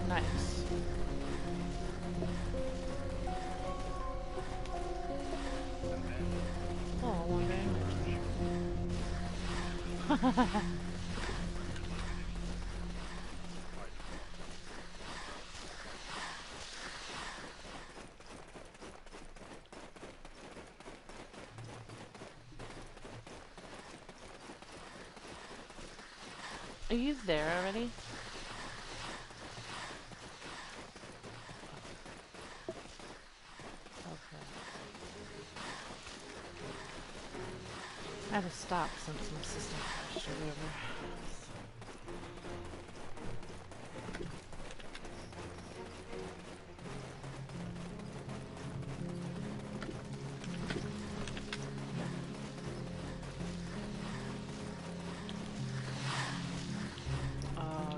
Nice. Oh, one damage. Are you there already? Okay. I had to stop since my system crashed or whatever.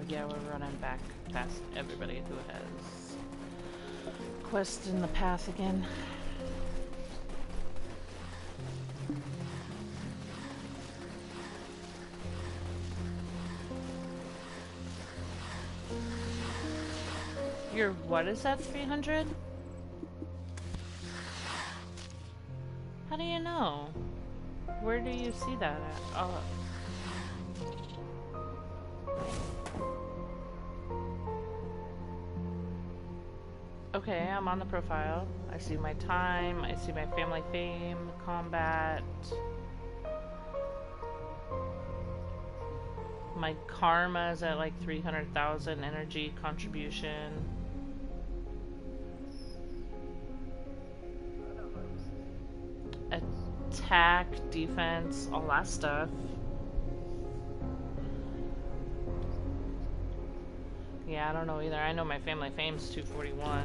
Yeah, we're running back past everybody who has quest in the path again. Your what is that, 300? How do you know? Where do you see that at? Oh. Okay, I'm on the profile. I see my time, I see my family fame, combat. My karma is at like 300,000 energy contribution. Attack, defense, all that stuff. Yeah, I don't know either. I know my family fame's 241.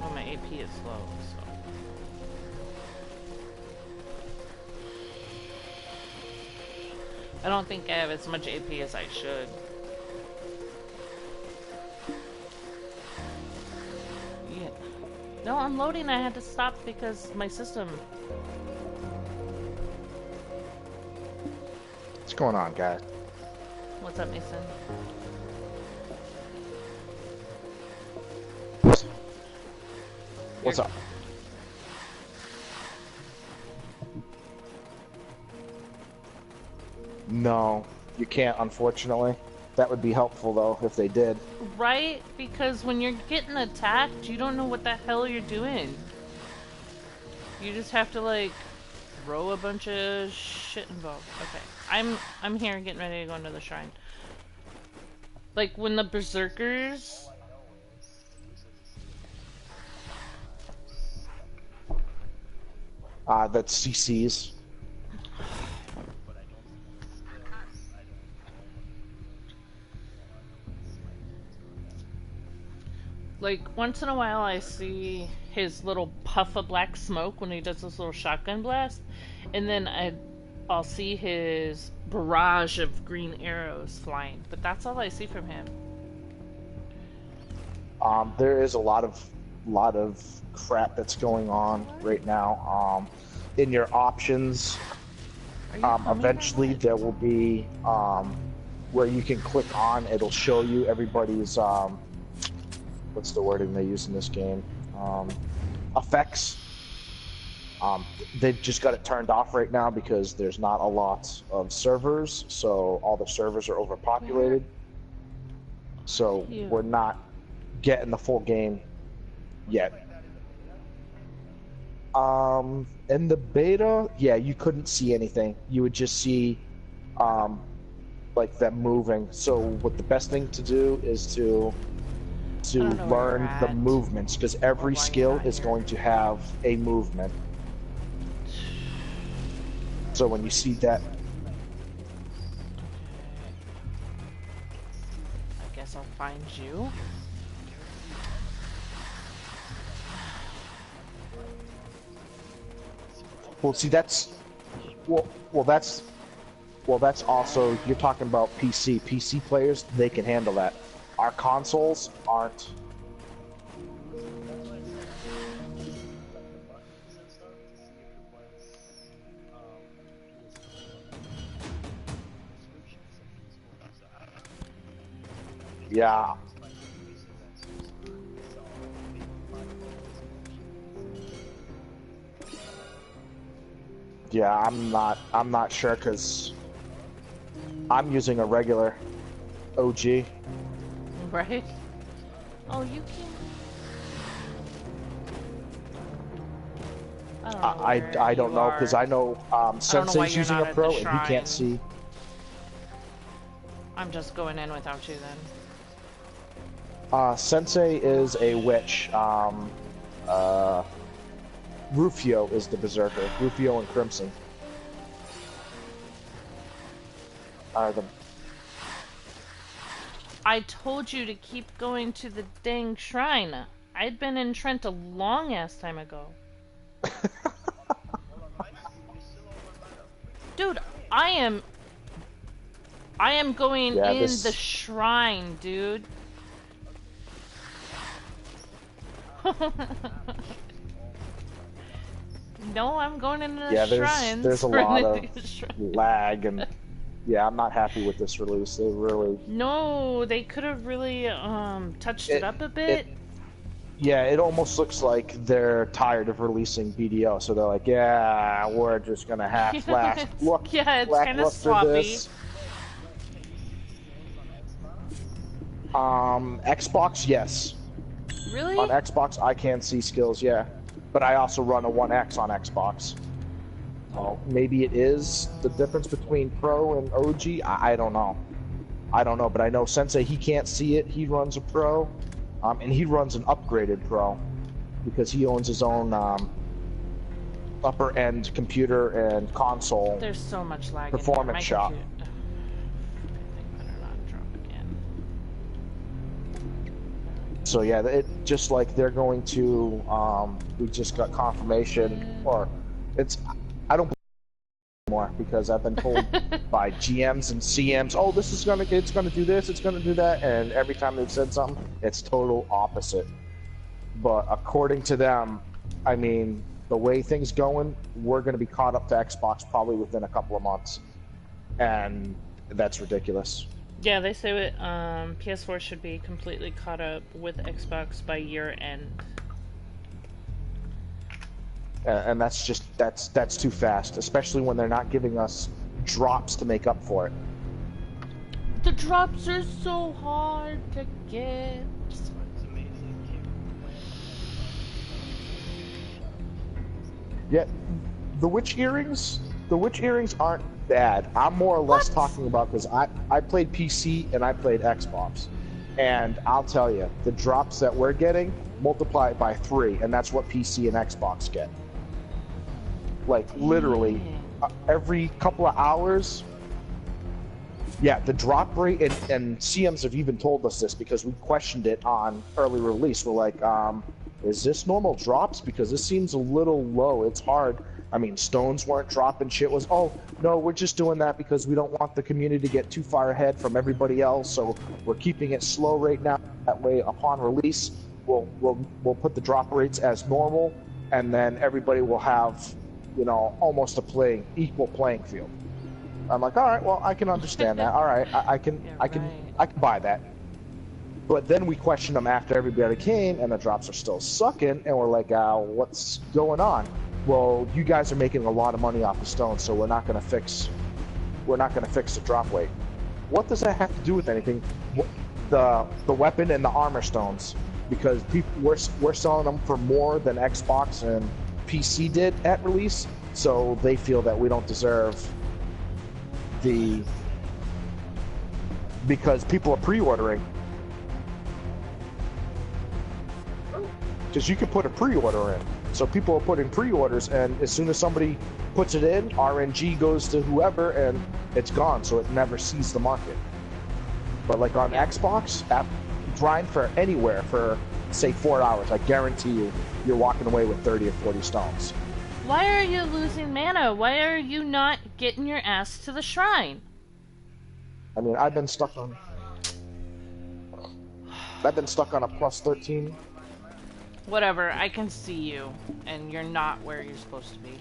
Well, my AP is low, so. I don't think I have as much AP as I should. Yeah. No, I'm loading. I had to stop because my system. What's going on, guys? What's up, Mason? What's up? No, you can't, unfortunately. That would be helpful, though, if they did. Right? Because when you're getting attacked, you don't know what the hell you're doing. You just have to, like, throw a bunch of shit involved. Okay. I'm here getting ready to go into the shrine. Like, when the berserkers... That's CCs. Like, once in a while I see his little puff of black smoke when he does this little shotgun blast, and then I'll see his barrage of green arrows flying, but that's all I see from him. There is a lot of crap that's going on right now. In your options, eventually there will be where you can click on. It'll show you everybody's what's the wording they use in this game? Effects. They've just got it turned off right now because there's not a lot of servers, so all the servers are overpopulated. So we're not getting the full game yet. In the beta, yeah, you couldn't see anything. You would just see like them moving. So what the best thing to do is to learn the movements, because every skill is going to have a movement. So when you see that, I guess I'll find you. well, see that's that's also, you're talking about PC players. They can handle that. Our consoles aren't. Yeah. Yeah, I'm not sure because I'm using a regular OG. Right? Oh, you can. I don't know because I know Sensei's using a pro and he can't see. I'm just going in without you then. Sensei is a witch. Rufio is the berserker. Rufio and Crimson are the. I told you to keep going to the dang shrine. I'd been in Trent a long ass time ago. Dude, I am going in the shrine, dude. No, I'm going into the shrines. There's a lot of lag, and yeah, I'm not happy with this release. They really... No, they could have really touched it up a bit. Yeah, it almost looks like they're tired of releasing BDO, so they're like, yeah, we're just gonna have look. Yeah, it's kind of sloppy. Xbox, yes. Really? On Xbox, I can see skills, yeah. But I also run a 1X on Xbox. Oh, maybe it is the difference between Pro and OG. I don't know. I don't know, but I know Sensei, he can't see it. He runs a Pro, and he runs an upgraded Pro because he owns his own upper-end computer and console. There's so much lag. Performance shop. So yeah, it just like they're going to. We just got confirmation, or it's. I don't believe anymore because I've been told by GMs and CMs, oh, it's gonna do this, it's gonna do that, and every time they've said something, it's total opposite. But according to them, I mean, the way things going, we're gonna be caught up to Xbox probably within a couple of months, and that's ridiculous. Yeah, they say PS4 should be completely caught up with Xbox by year end. And that's too fast, especially when they're not giving us drops to make up for it. The drops are so hard to get. Yeah, the witch earrings aren't bad. I'm more or less talking about because I played PC and I played Xbox, and I'll tell you, the drops that we're getting multiply it by 3, and that's what PC and Xbox get. Like literally, every couple of hours. Yeah, the drop rate, and CMs have even told us this because we questioned it on early release. We're like, is this normal drops? Because this seems a little low. It's hard. I mean, stones weren't dropping. Shit was, oh, no, we're just doing that because we don't want the community to get too far ahead from everybody else, so we're keeping it slow right now. That way, upon release, we'll put the drop rates as normal, and then everybody will have, you know, almost equal playing field. I'm like, all right, well, I can understand that. All right, I can buy that. But then we questioned them after everybody came, and the drops are still sucking, and we're like, what's going on? Well, you guys are making a lot of money off the stones, so we're not going to fix the drop weight. What does that have to do with anything? The weapon and the armor stones, because we're selling them for more than Xbox and PC did at release, so they feel that we don't deserve because people are pre-ordering. Because you can put a pre-order in. So people are putting pre-orders, and as soon as somebody puts it in, RNG goes to whoever, and it's gone, so it never sees the market. But like on Xbox, grind for anywhere for, say, 4 hours, I guarantee you, you're walking away with 30 or 40 stones. Why are you losing mana? Why are you not getting your ass to the shrine? I mean, I've been stuck on a plus 13. Whatever, I can see you, and you're not where you're supposed to be.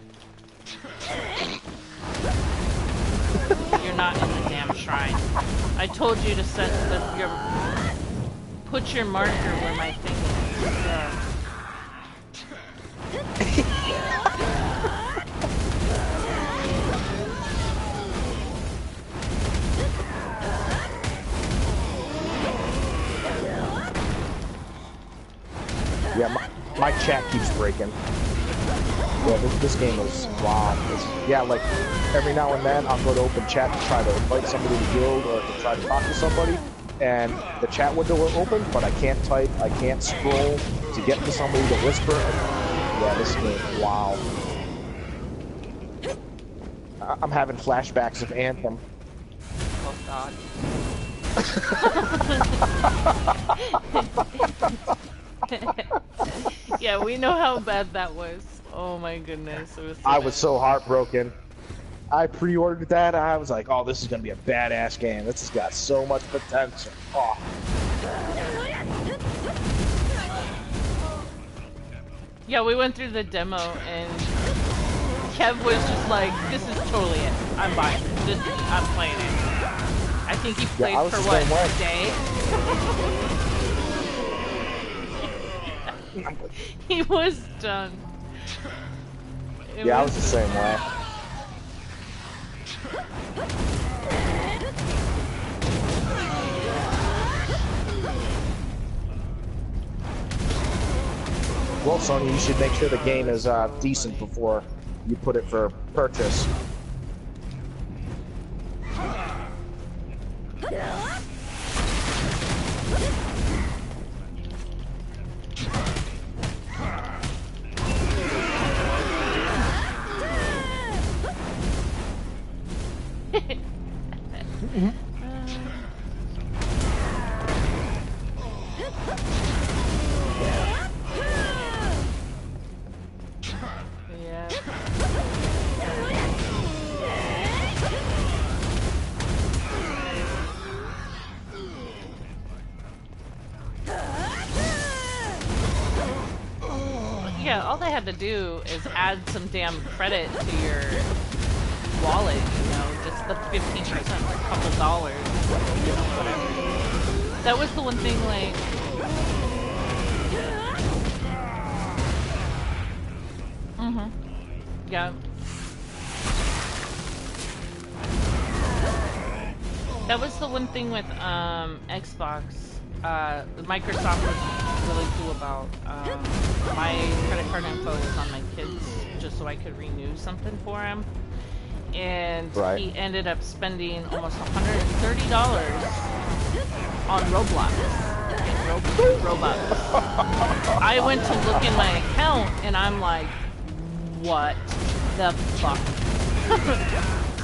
You're not in the damn shrine. I told you to set your put your marker where my thing is. Yeah, my chat keeps breaking. Yeah, this game is wow. Yeah, like every now and then I'll go to open chat to try to invite somebody to guild or to try to talk to somebody, and the chat window will open, but I can't type, I can't scroll to get to somebody to whisper. Yeah, this game, wow. I'm having flashbacks of Anthem. Oh God. Yeah, we know how bad that was. Oh my goodness, it was. So I was so heartbroken. I pre-ordered that. I was like, "Oh, this is gonna be a badass game. This has got so much potential." Oh. Yeah, we went through the demo and Kev was just like, "This is totally it. I'm buying this. I'm playing it." I think he played for what, a day? He was done. I was the same way. Well, Sony, you should make sure the game is decent before you put it for purchase. To do is add some damn credit to your wallet, you know, just the 15%, a couple dollars, you know, whatever. That was the one thing, like, yeah. That was the one thing with Xbox. Microsoft was really cool about my credit card info was on my kids just so I could renew something for him, and he ended up spending almost $130 on Roblox. Robux. I went to look in my account and I'm like, what the fuck?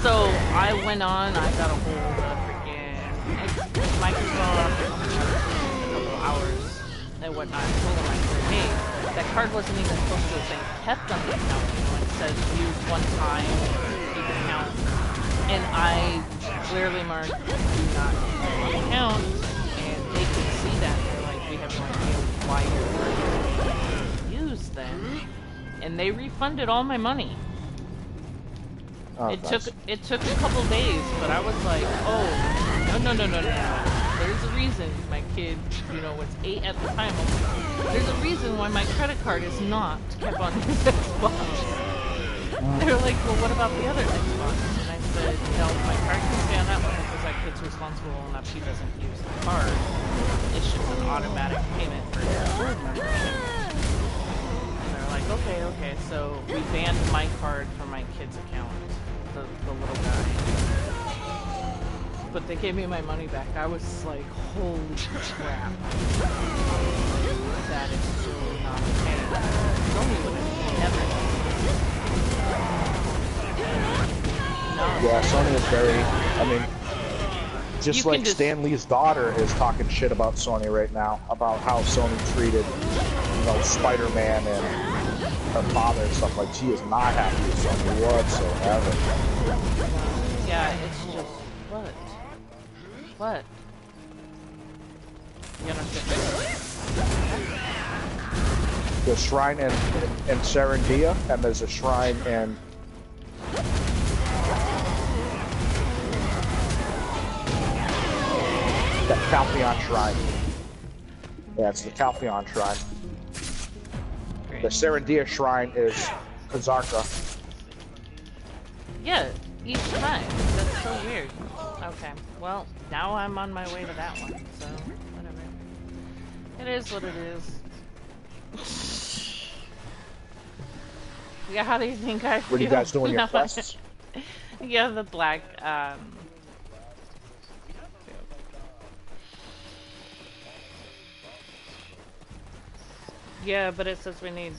So I went on, I got a hold of freaking Microsoft hours and whatnot. I told him, I said, hey, that card wasn't even supposed to have been kept on the account. You know, it says use one time, keep account. And I clearly marked do not keep the account, and they could see that. They're like, we have no idea why your card was used then. And they refunded all my money. Oh, it took a couple days, but I was like, oh, no. There's a reason my kid, you know, was 8 at the time. There's a reason why my credit card is not kept on his Xbox. They were like, well, what about the other Xbox? And I said, no, my card can stay on that one because that kid's responsible enough he doesn't use the card. It's just an automatic payment for his board membership. And they're like, okay. So we banned my card from my kid's account, the little guy. But they gave me my money back. I was like, holy crap. That is so not okay. Sony would have never done that. No. Yeah, Sony is very, I mean, just like Stan Lee's daughter is talking shit about Sony right now, about how Sony treated, you know, Spider-Man and her father and stuff. Like, she is not happy with Sony whatsoever. Yeah, it's just, what? What? You understand? The shrine in Serendia, and there's a shrine in that Caltheon shrine. Yeah, it's the Calpheon Shrine. Great. The Serendia Shrine is Kazarka. Yeah, each time. That's so weird. Okay, well, now I'm on my way to that one, so whatever. It is what it is. Yeah, how do you think I feel? What are you guys doing your quests? Yeah, the black, yeah, but it says we need...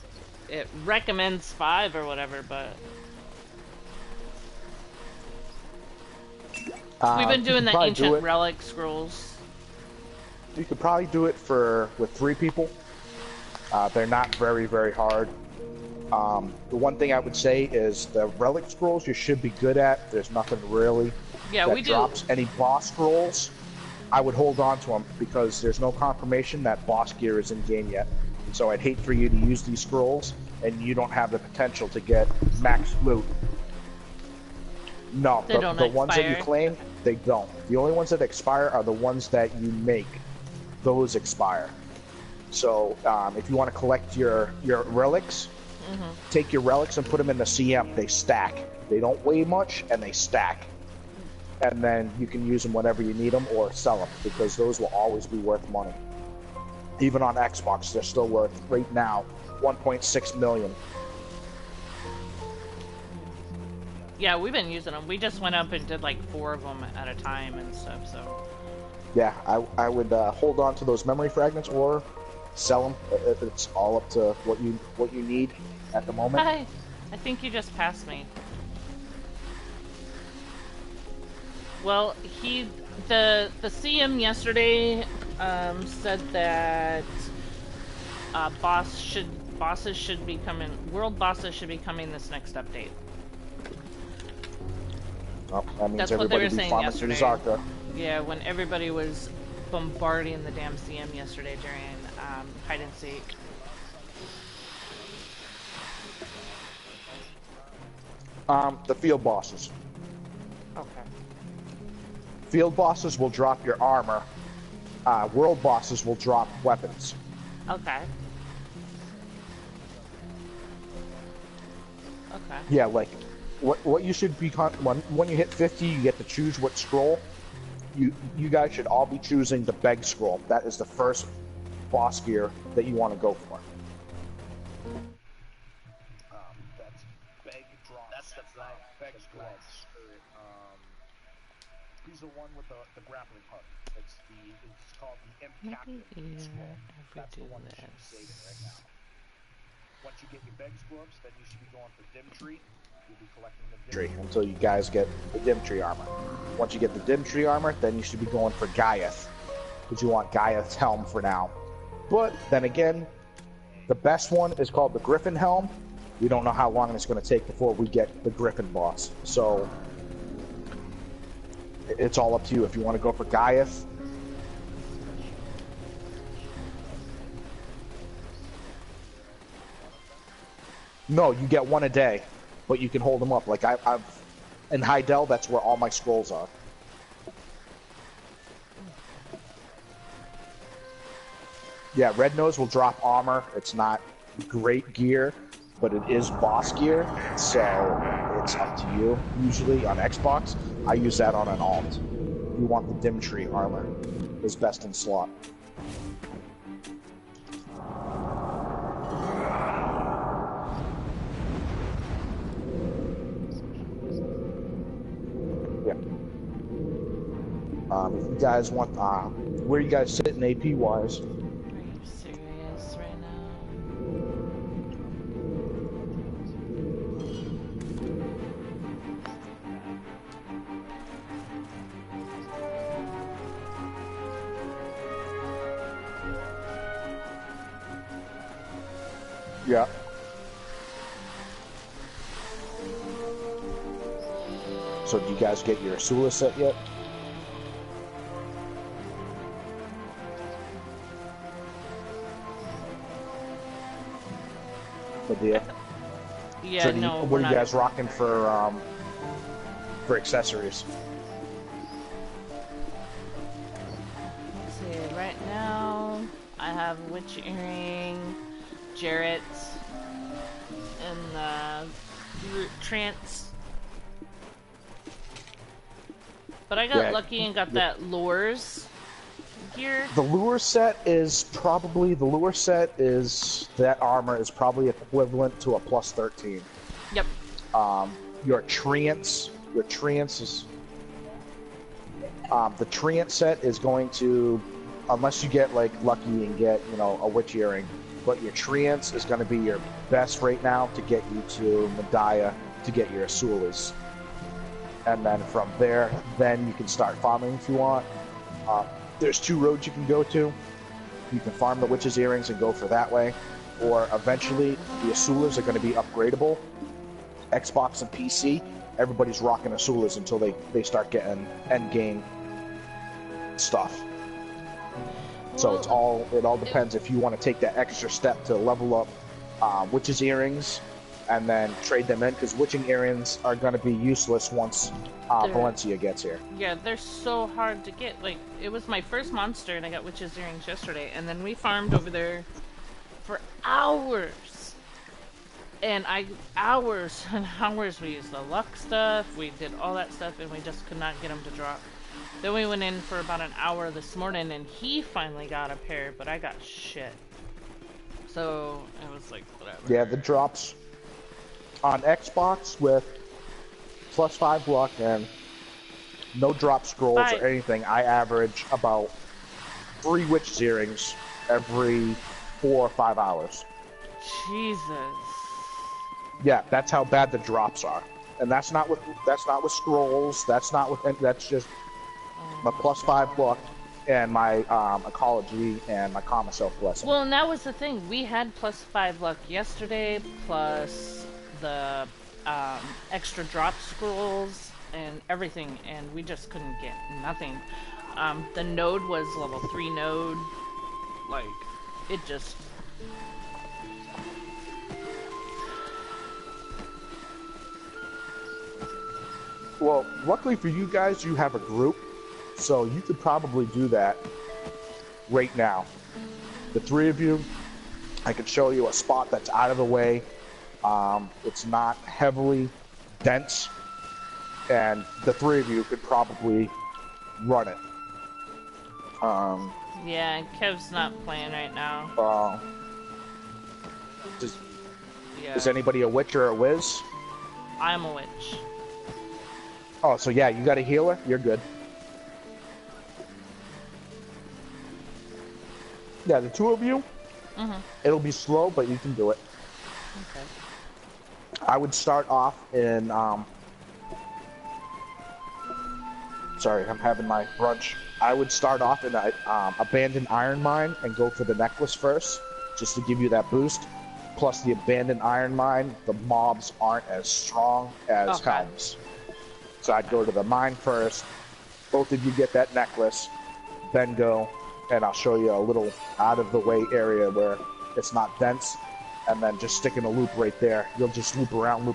It recommends 5 or whatever, but... We've been doing the ancient relic scrolls. You could probably do it with 3 people. They're not very, very hard. The one thing I would say is the relic scrolls you should be good at. There's nothing really that drops. Any boss scrolls, I would hold on to them because there's no confirmation that boss gear is in game yet. So I'd hate for you to use these scrolls and you don't have the potential to get max loot. No, the ones that you claim, they don't. The only ones that expire are the ones that you make. Those expire. So if you want to collect your relics, take your relics and put them in the CM. They stack. They don't weigh much and they stack. And then you can use them whenever you need them or sell them because those will always be worth money. Even on Xbox, they're still worth, right now, 1.6 million. Yeah, we've been using them. We just went up and did like 4 of them at a time and stuff, so... Yeah, I would hold on to those memory fragments or sell them. It's all up to what you need at the moment. Hi. I think you just passed me. Well, the CM yesterday said that bosses should be coming. World bosses should be coming this next update. Oh, that means that's everybody what they were saying yesterday. Zarka. Yeah, when everybody was bombarding the damn CM yesterday during hide and seek. The field bosses. Okay. Field bosses will drop your armor. World bosses will drop weapons. Okay. Okay. Yeah, like what you should be when you hit 50, you get to choose what scroll. You guys should all be choosing the beg scroll. That is the first boss gear that you want to go for. That's beg draw. That's the beg scroll. He's the one with the grappling hook. It's called the Imp Captain scroll. That's the one that should be saving right now. Once you get your beg scrubs, then you should be going for dim tree. You'll be collecting the dim tree until you guys get the dim tree armor. Once you get the dim tree armor, then you should be going for Gaiath, because you want Gaiath's helm for now. But then again, the best one is called the Griffin helm. We don't know how long it's going to take before we get the Griffin boss. So it's all up to you if you want to go for Gaiath. No, you get one a day, but you can hold them up. Like I've in Heidel, that's where all my scrolls are. Yeah, Red Nose will drop armor. It's not great gear, but it is boss gear, so it's up to you. Usually on Xbox, I use that on an alt. You want the dim tree armor, is best in slot. If you guys want, where you guys sitting AP wise? Are you serious right now? Yeah. So do you guys get your Asula set yet? Yeah, so no. What are you guys rocking for accessories? Let's see. Right now, I have witch earring, Jarrett, and trance. But I got lucky and got that lures gear. The lure set is that armor is probably equivalent to a plus 13. Yep. Your trance is the trance set is going to, unless you get like lucky and get, you know, a witch earring, but your trance is going to be your best right now to get you to Medaya to get your Asulas. And then from there, then you can start farming if you want. There's 2 roads you can go to. You can farm the witch's earrings and go for that way, or eventually the Asulas are going to be upgradable. Xbox and PC, everybody's rocking Asulas until they start getting end game stuff. So it all depends if you want to take that extra step to level up witch's earrings and then trade them in, because witching earrings are going to be useless once Valencia gets here. Yeah, they're so hard to get. Like, it was my first monster and I got witch's earrings yesterday, and then we farmed over there for hours. And hours and hours, we used the luck stuff, we did all that stuff, and we just could not get them to drop. Then we went in for about an hour this morning, and he finally got a pair, but I got shit. So, it was like, whatever. Yeah, the drops on Xbox with +5 luck and no drop scrolls or anything, I average about 3 witch earrings every 4 or 5 hours. Jesus. Yeah, that's how bad the drops are, and that's not with scrolls. That's just my +5 luck and my ecology and my common self blessing. Well, and that was the thing. We had +5 luck yesterday, plus the extra drop scrolls and everything, and we just couldn't get nothing. The node was level 3 node. Like, it just... Well, luckily for you guys, you have a group, so you could probably do that right now. The 3 of you, I could show you a spot that's out of the way. It's not heavily dense, and the 3 of you could probably run it. Yeah, Kev's not playing right now. Is anybody a witch or a whiz? I'm a witch. Oh, so yeah, you got a healer? You're good. Yeah, the 2 of you, it'll be slow, but you can do it. Okay. I would start off in, sorry, I'm having my brunch. I would start off in an abandoned iron mine and go for the necklace first, just to give you that boost. Plus the abandoned iron mine, the mobs aren't as strong as Helms. So I'd go to the mine first, both of you get that necklace, then go, and I'll show you a little out of the way area where it's not dense, and then just stick in a loop right there. You'll just loop around,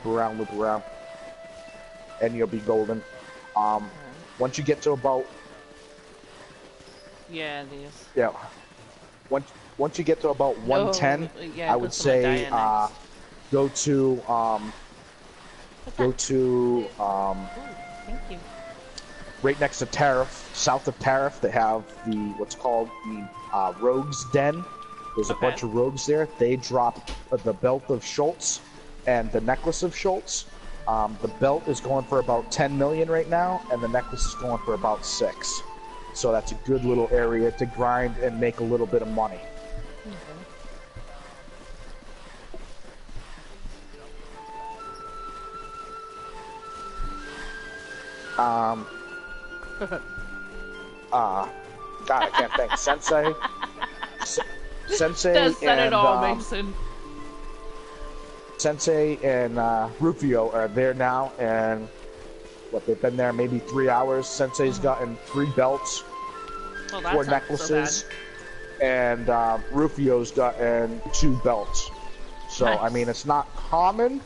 and you'll be golden. Once you get to about... Yeah, these. Yeah. Once you get to about 110, I would say go to thank you. Right next to Tariff, south of Tariff, they have the what's called the Rogue's Den. There's a bunch of rogues there. They drop the belt of Schultz and the necklace of Schultz. The belt is going for about 10 million right now, and the necklace is going for about 6. So that's a good little area to grind and make a little bit of money. God, I can't think. Sensei Does that and at all, Mason? Sensei and Rufio are there now, and they've been there maybe 3 hours. Sensei's gotten 3 belts, 4 necklaces, and Rufio's gotten 2 belts. So nice. I mean, it's not common,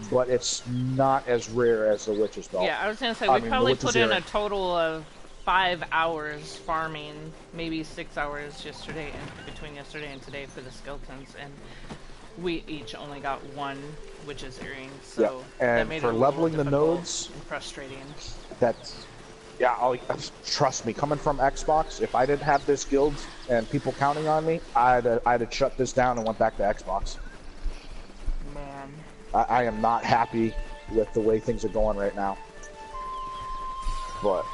but it's not as rare as the Witch's belt. Yeah, I was gonna say we probably put in a total of 5 hours farming, maybe 6 hours yesterday, and between yesterday and today for the skeletons, and we each only got one, which is earring. So and that made for it leveling the nodes, frustrating. That's trust me. Coming from Xbox, if I didn't have this guild and people counting on me, I'd have shut this down and went back to Xbox. Man, I am not happy with the way things are going right now. But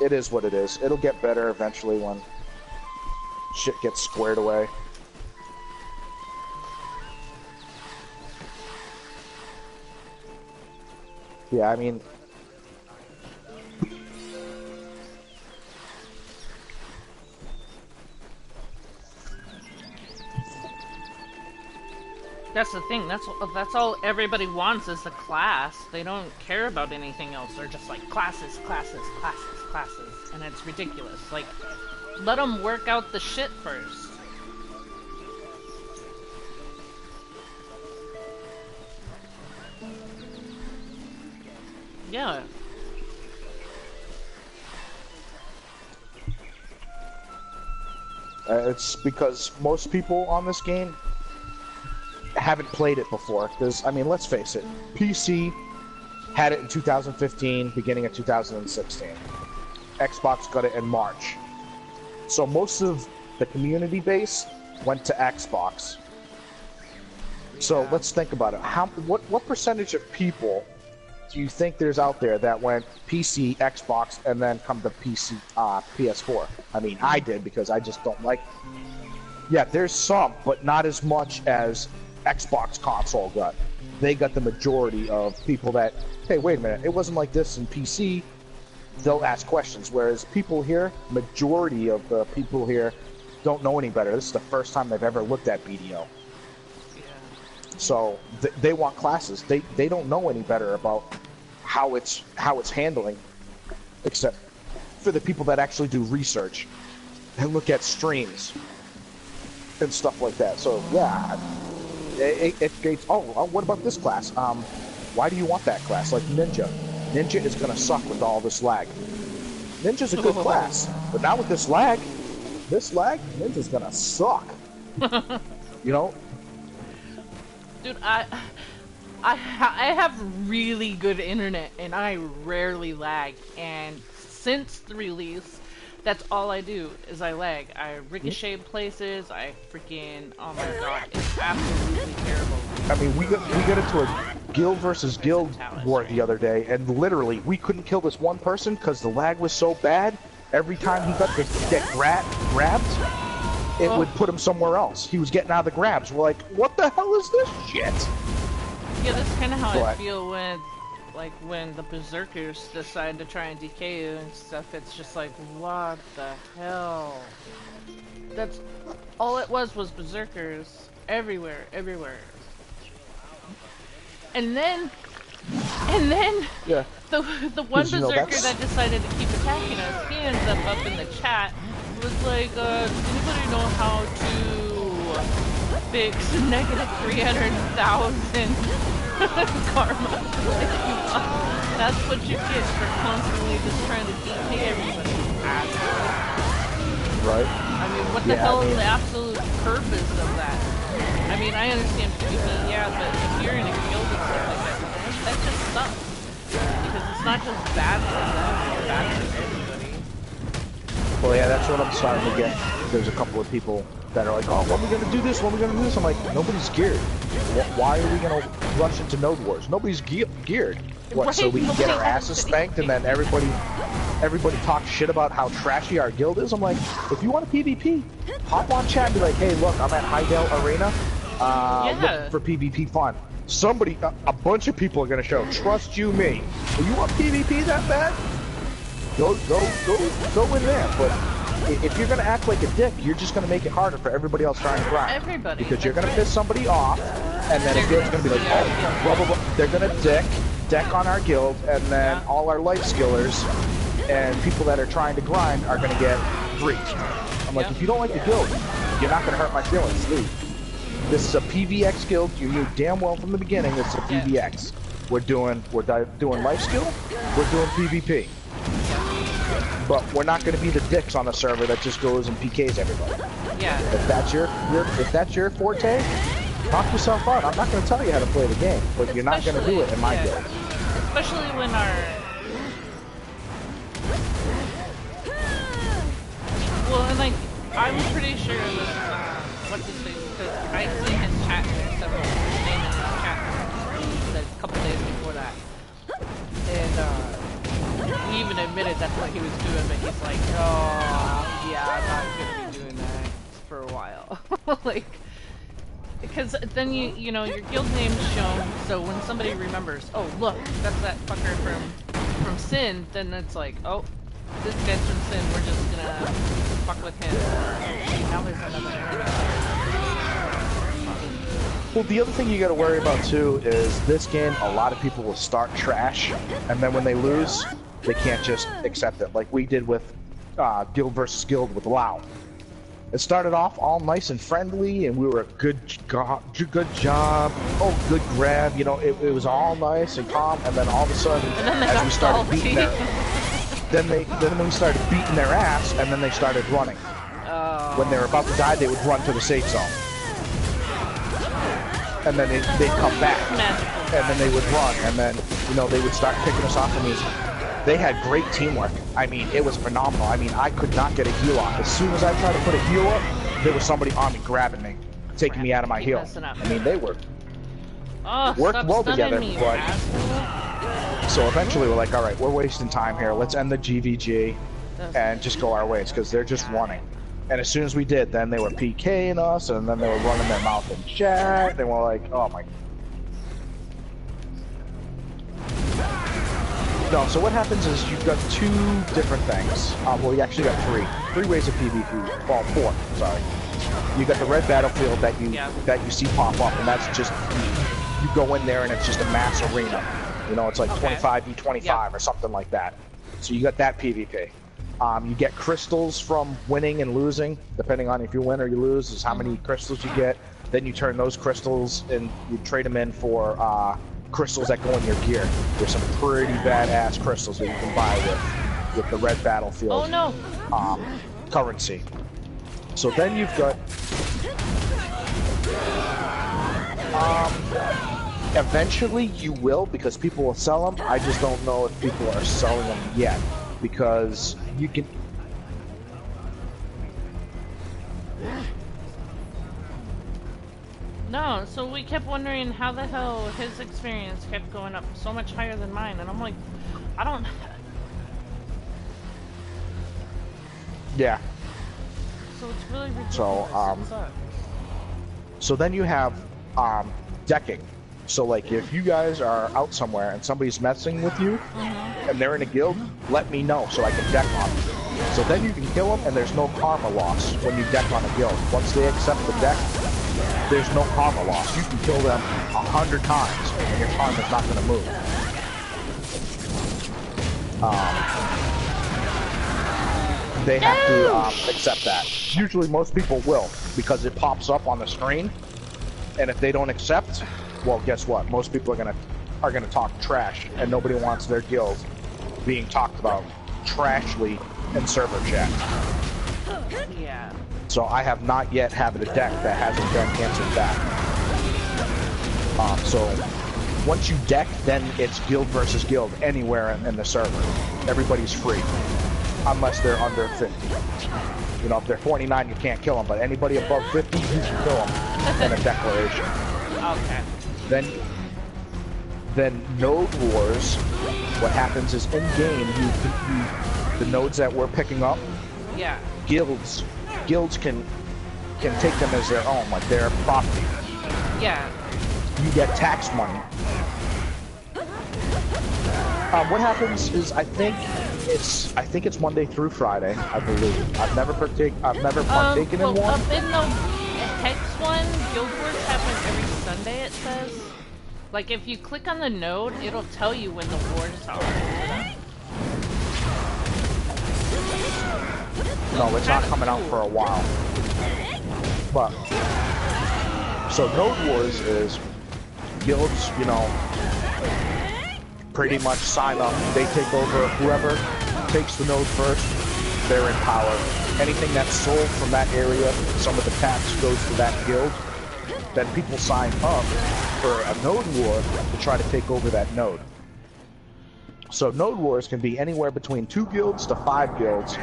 it is what it is. It'll get better eventually when shit gets squared away. Yeah, I mean... that's the thing. That's all everybody wants is the class. They don't care about anything else. They're just like classes, classes, classes, classes, and it's ridiculous. Like, let them work out the shit first. Yeah. It's because most people on this game haven't played it before. Because, I mean, let's face it, PC had it in 2015, beginning of 2016. Xbox got it in March. So most of the community base went to Xbox. So let's think about it. What percentage of people do you think there's out there that went PC, Xbox, and then come to PC, PS4? I mean, I did because I just don't like. Yeah, there's some, but not as much as Xbox console got. They got the majority of people that, hey, wait a minute, it wasn't like this in PC. They'll ask questions, whereas people here, majority of the people here don't know any better. This is the first time they've ever looked at BDO. So they want classes. They don't know any better about how it's handling, except for the people that actually do research and look at streams and stuff like that. So yeah, it creates. Oh, what about this class? Why do you want that class? Like Ninja. Ninja is gonna suck with all this lag. Ninja's a good class, but now with this lag, Ninja's gonna suck. You know. Dude, I have really good internet, and I rarely lag. And since the release, that's all I do is I lag. I ricochet places. I freaking, oh my god, it's absolutely terrible. I mean, we got into a guild versus guild war the other day, and literally we couldn't kill this one person because the lag was so bad. Every time he got to get grabbed, it would put him somewhere else. He was getting out of the grabs. We're like, what the hell is this shit? Yeah, that's kind of how I feel when the berserkers decide to try and DK you and stuff. It's just like, what the hell? That's all it was berserkers everywhere. And then yeah. the one berserker that decided to keep attacking us, he ends up in the chat. Was like, does anybody know how to fix negative 300,000 karma? That's what you get for constantly just trying to DK everybody. Right. I mean, what the hell is the absolute purpose of that? I mean, I understand PvP, yeah, but if you're in a guild and stuff like that just sucks. Because it's not just bad for them, it's bad for everybody. Well, yeah, that's what I'm starting to get. There's a couple of people that are like, oh, when are we going to do this? When are we going to do this? I'm like, nobody's geared. Why are we going to rush into node wars? Nobody's geared. What, right, so we can get our asses spanked and then everybody talks shit about how trashy our guild is? I'm like, if you want a PvP, hop on chat and be like, hey, look, I'm at Hydale Arena. Looking for PvP fun. Somebody, a bunch of people are going to show. Trust you me. You want PvP that bad? Go in there. But if you're gonna act like a dick, you're just gonna make it harder for everybody else trying to grind. Everybody. Because you're gonna piss somebody off, and then a guild's gonna be like, oh, blah blah blah. They're gonna deck on our guild, and then all our life skillers and people that are trying to grind are gonna get griefed. I'm like, if you don't like the guild, you're not gonna hurt my feelings. Leave. This is a PVX guild. You knew damn well from the beginning this is a PVX. We're doing life skill. We're doing PvP. But we're not going to be the dicks on the server that just goes and PKs everybody. Yeah. If that's your forte, knock yourself out. I'm not going to tell you how to play the game, but you're not going to do it in my guild. Especially when our... Well, and like, I'm pretty sure that, what's his name, because I see his chat there, several name in his chat, a couple days before that. And, he even admitted that's what he was doing, but he's like, oh, yeah, I'm not gonna be doing that for a while. Like, because then you know, your guild name's shown, so when somebody remembers, oh, look, that's that fucker from Sin, then it's like, oh, this guy's from Sin, we're just gonna fuck with him. Or, now there's another enemy. Well, the other thing you gotta worry about too is this game, a lot of people will start trash, and then when they lose, they can't just accept it. Like we did with Guild versus Guild with Lao. It started off all nice and friendly, and we were a good job, oh, good grab, you know, it was all nice and calm, and then all of a sudden, as we started beating then we started beating their ass, and then they started running. When they were about to die, they would run to the safe zone. And then they'd come back, and then they would run, and then, you know, they would start picking us off. And they had great teamwork. I mean, it was phenomenal. I mean, I could not get a heal off. As soon as I tried to put a heal up, there was somebody on me grabbing me, taking me out of my heal. I mean, they were worked well together, but so eventually we're like, all right, we're wasting time here. Let's end the GVG and just go our ways, because they're just running. And as soon as we did, then they were PKing us, and then they were running their mouth in chat, and we're like, oh my. No, so what happens is you've got two different things. Well, you actually got three ways of PvP. Well, four, sorry. You got the red battlefield that you see pop up, and that's just, you go in there and it's just a mass arena. You know, it's like 25v25 or something like that. So you got that PvP. You get crystals from winning and losing, depending on if you win or you lose, is how many crystals you get. Then you turn those crystals and you trade them in for crystals that go in your gear. There's some pretty badass crystals that you can buy with the red battlefield currency. So then you've got eventually you will, because people will sell them. I just don't know if people are selling them yet, because you can. No, so we kept wondering how the hell his experience kept going up so much higher than mine, and I'm like, I don't. Yeah. So it's really ridiculous. So then you have decking. So like if you guys are out somewhere and somebody's messing with you and they're in a guild, let me know so I can deck on them. So then you can kill them and there's no karma loss when you deck on a guild. Once they accept the deck, there's no karma loss. You can kill them 100 times and your karma's not going to move. They have to accept that. Usually most people will, because it pops up on the screen, and if they don't accept, well, guess what? Most people are gonna talk trash, and nobody wants their guild being talked about trashly in server chat. Yeah. So I have not yet had a deck that hasn't been answered back. So once you deck, then it's guild versus guild anywhere in the server. Everybody's free, unless they're under 50. You know, if they're 49, you can't kill them, but anybody above 50, you can kill them in a declaration. Okay. Then node wars, what happens is in game, the nodes that we're picking up, guilds can take them as their own, like their property. Yeah. You get tax money. What happens is I think it's Monday through Friday, I believe. I've never partaken in one. Up in the Hex one, Guild Wars happen every Sunday, it says. Like if you click on the node, it'll tell you when the wars are. No, it's not coming out for a while. But so node wars is guilds, you know, pretty much sign up. They take over whoever takes the node first, they're in power. Anything that's sold from that area, some of the tax goes to that guild. Then people sign up for a node war to try to take over that node. So node wars can be anywhere between 2 guilds to 5 guilds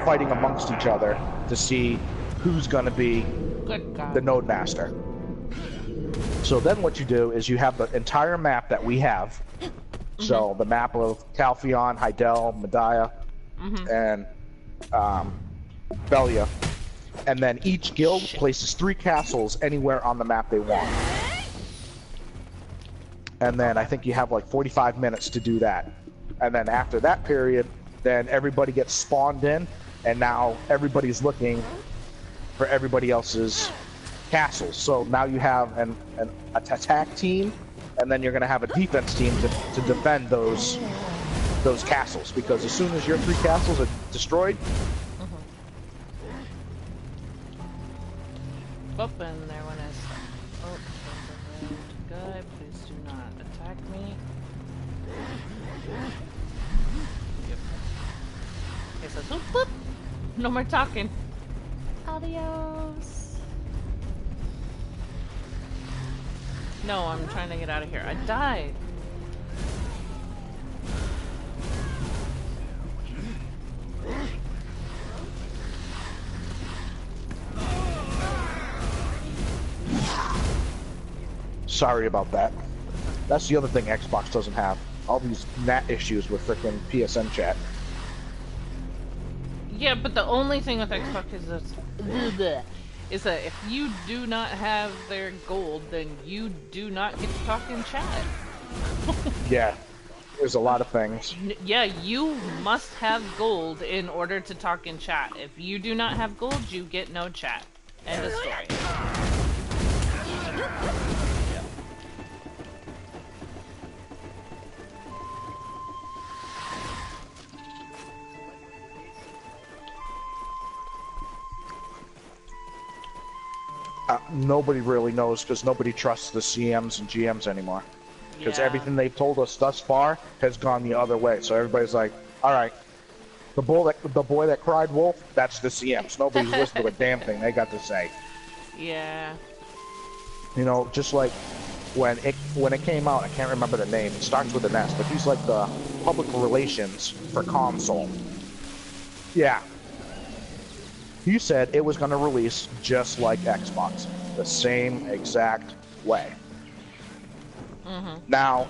fighting amongst each other to see who's going to be the node master. So then what you do is you have the entire map that we have. So the map of Calpheon, Hydael, Medaya, and Belia. And then each guild places 3 castles anywhere on the map they want. And then I think you have like 45 minutes to do that. And then after that period, then everybody gets spawned in, and now everybody's looking for everybody else's castles. So now you have an attack team, and then you're going to have a defense team to defend those castles. Because as soon as your 3 castles are destroyed, and there one is. Oh, guy, please do not attack me. Yep. Okay, so boop, boop. No more talking. Adios. No, I'm trying to get out of here. I died. Sorry about that. That's the other thing Xbox doesn't have. All these NAT issues with frickin' PSN chat. Yeah, but the only thing with Xbox is that if you do not have their gold, then you do not get to talk in chat. Yeah, there's a lot of things. Yeah, you must have gold in order to talk in chat. If you do not have gold, you get no chat. End of story. Nobody really knows because nobody trusts the CMs and GMs anymore. Because everything they've told us thus far has gone the other way. So everybody's like, all right, the boy that cried wolf, that's the CMs. Nobody's listening to a damn thing they got to say. Yeah. You know, just like when it came out, I can't remember the name. It starts with an S, but he's like the public relations for console. Yeah. He said it was going to release just like Xbox, the same exact way. Now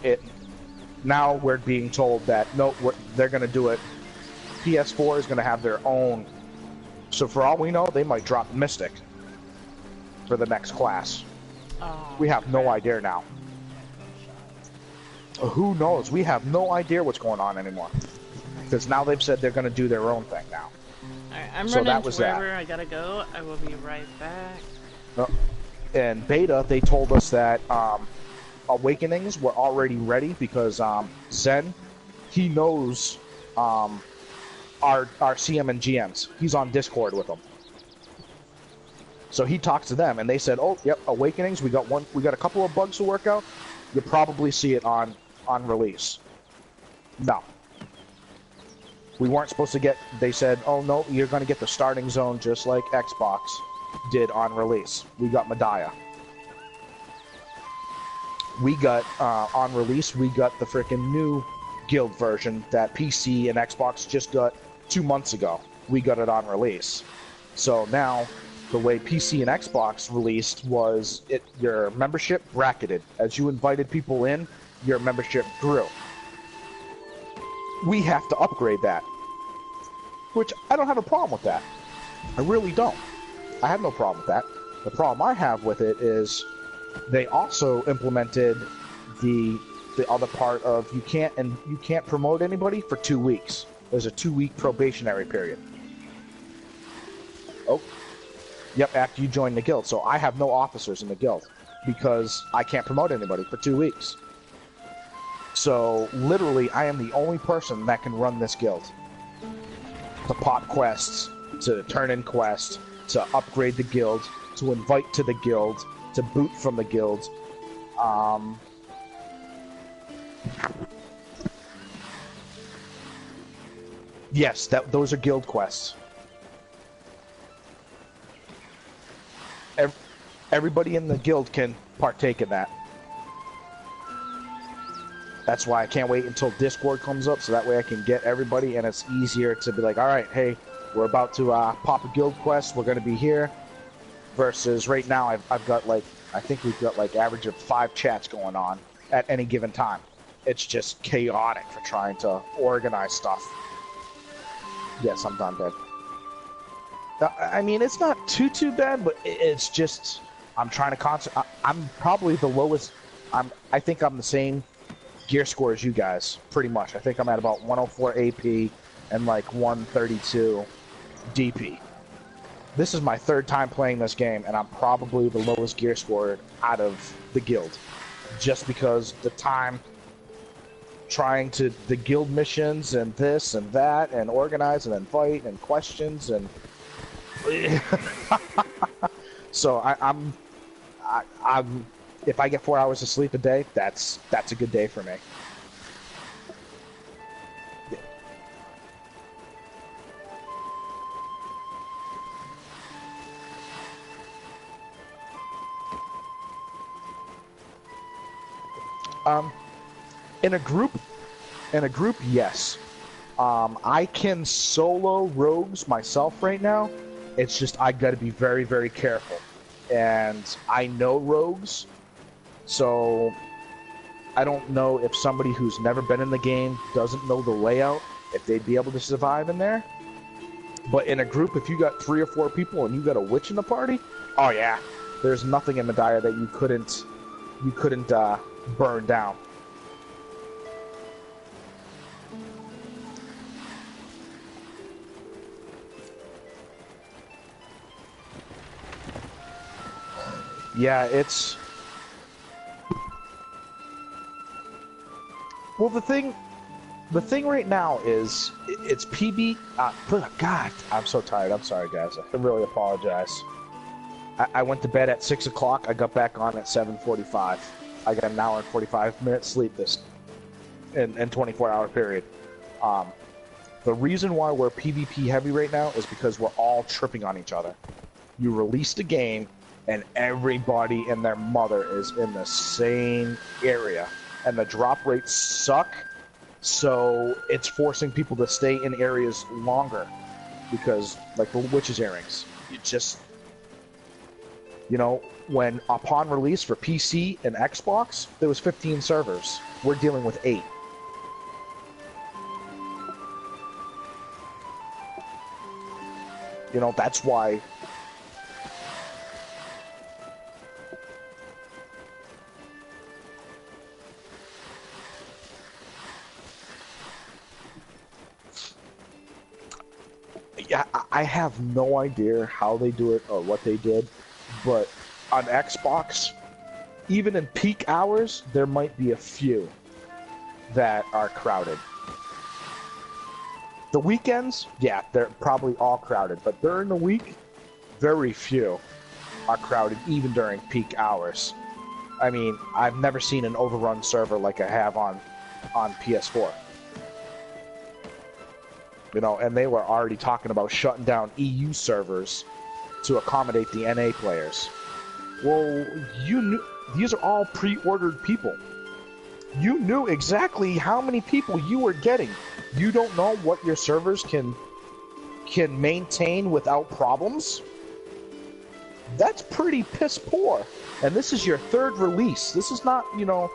we're being told that no, they're going to do it. PS4 is going to have their own. So for all we know, they might drop Mystic for the next class. Oh, we have no idea now. Who knows? We have no idea what's going on anymore. Because now they've said they're going to do their own thing now. Alright, I'm running to wherever I gotta go. I will be right back. In beta, they told us that Awakenings were already ready because Zen, he knows our CM and GMs. He's on Discord with them. So he talks to them, and they said, "Oh, yep, Awakenings. We got a couple of bugs to work out. You'll probably see it on release." No. We weren't supposed to get, they said, oh no, you're going to get the starting zone just like Xbox did on release. We got Medaya. We got, on release, we got the freaking new guild version that PC and Xbox just got 2 months ago. We got it on release. So now, the way PC and Xbox released was your membership bracketed. As you invited people in, your membership grew. We have to upgrade that. Which, I don't have a problem with that. I really don't. I have no problem with that. The problem I have with it is they also implemented the other part of you can't promote anybody for 2 weeks. There's a 2-week probationary period. Oh. Yep, after you join the guild. So I have no officers in the guild because I can't promote anybody for 2 weeks. So, literally, I am the only person that can run this guild. To pop quests, to turn in quests, to upgrade the guild, to invite to the guild, to boot from the guild. Yes, those are guild quests. Everybody in the guild can partake in that. That's why I can't wait until Discord comes up, so that way I can get everybody, and it's easier to be like, all right, hey, we're about to pop a guild quest, we're going to be here, versus right now I've got like, I think we've got like average of 5 chats going on at any given time. It's just chaotic for trying to organize stuff. Yes, I'm done dead. I mean, it's not too bad, but it's just, I'm trying to concentrate. I'm probably the lowest, I think I'm the same gear score as you guys, pretty much. I think I'm at about 104 AP and like 132 DP. This is my 3rd time playing this game, and I'm probably the lowest gear scored out of the guild. Just because the time trying to, the guild missions and this and that, and organize and then fight and questions and... So I'm if I get 4 hours of sleep a day, that's a good day for me. In a group, yes. I can solo rogues myself right now. It's just I gotta be very, very careful. And I know rogues, so I don't know if somebody who's never been in the game doesn't know the layout, if they'd be able to survive in there. But in a group, if you got 3 or 4 people and you got a witch in the party, oh yeah, there's nothing in Medaya that you couldn't burn down. Yeah, it's... Well, the thing right now is, it's PB... God, I'm so tired. I'm sorry, guys. I really apologize. I went to bed at 6 o'clock. I got back on at 7:45. I got an hour and 45 minutes sleep this... in 24-hour period. The reason why we're PvP heavy right now is because we're all tripping on each other. You released a game, and everybody and their mother is in the same area. And the drop rates suck, so it's forcing people to stay in areas longer. Because, like the Witch's Earrings, you just... You know, when upon release for PC and Xbox, there was 15 servers. We're dealing with 8. You know, that's why... Yeah, I have no idea how they do it or what they did, but on Xbox, even in peak hours, there might be a few that are crowded. The weekends, yeah, they're probably all crowded, but during the week, very few are crowded, even during peak hours. I mean, I've never seen an overrun server like I have on PS4. You know, and they were already talking about shutting down EU servers to accommodate the NA players. Well, you knew these are all pre-ordered people. You knew exactly how many people you were getting. You don't know what your servers can maintain without problems? That's pretty piss poor. And this is your 3rd release. This is not, you know,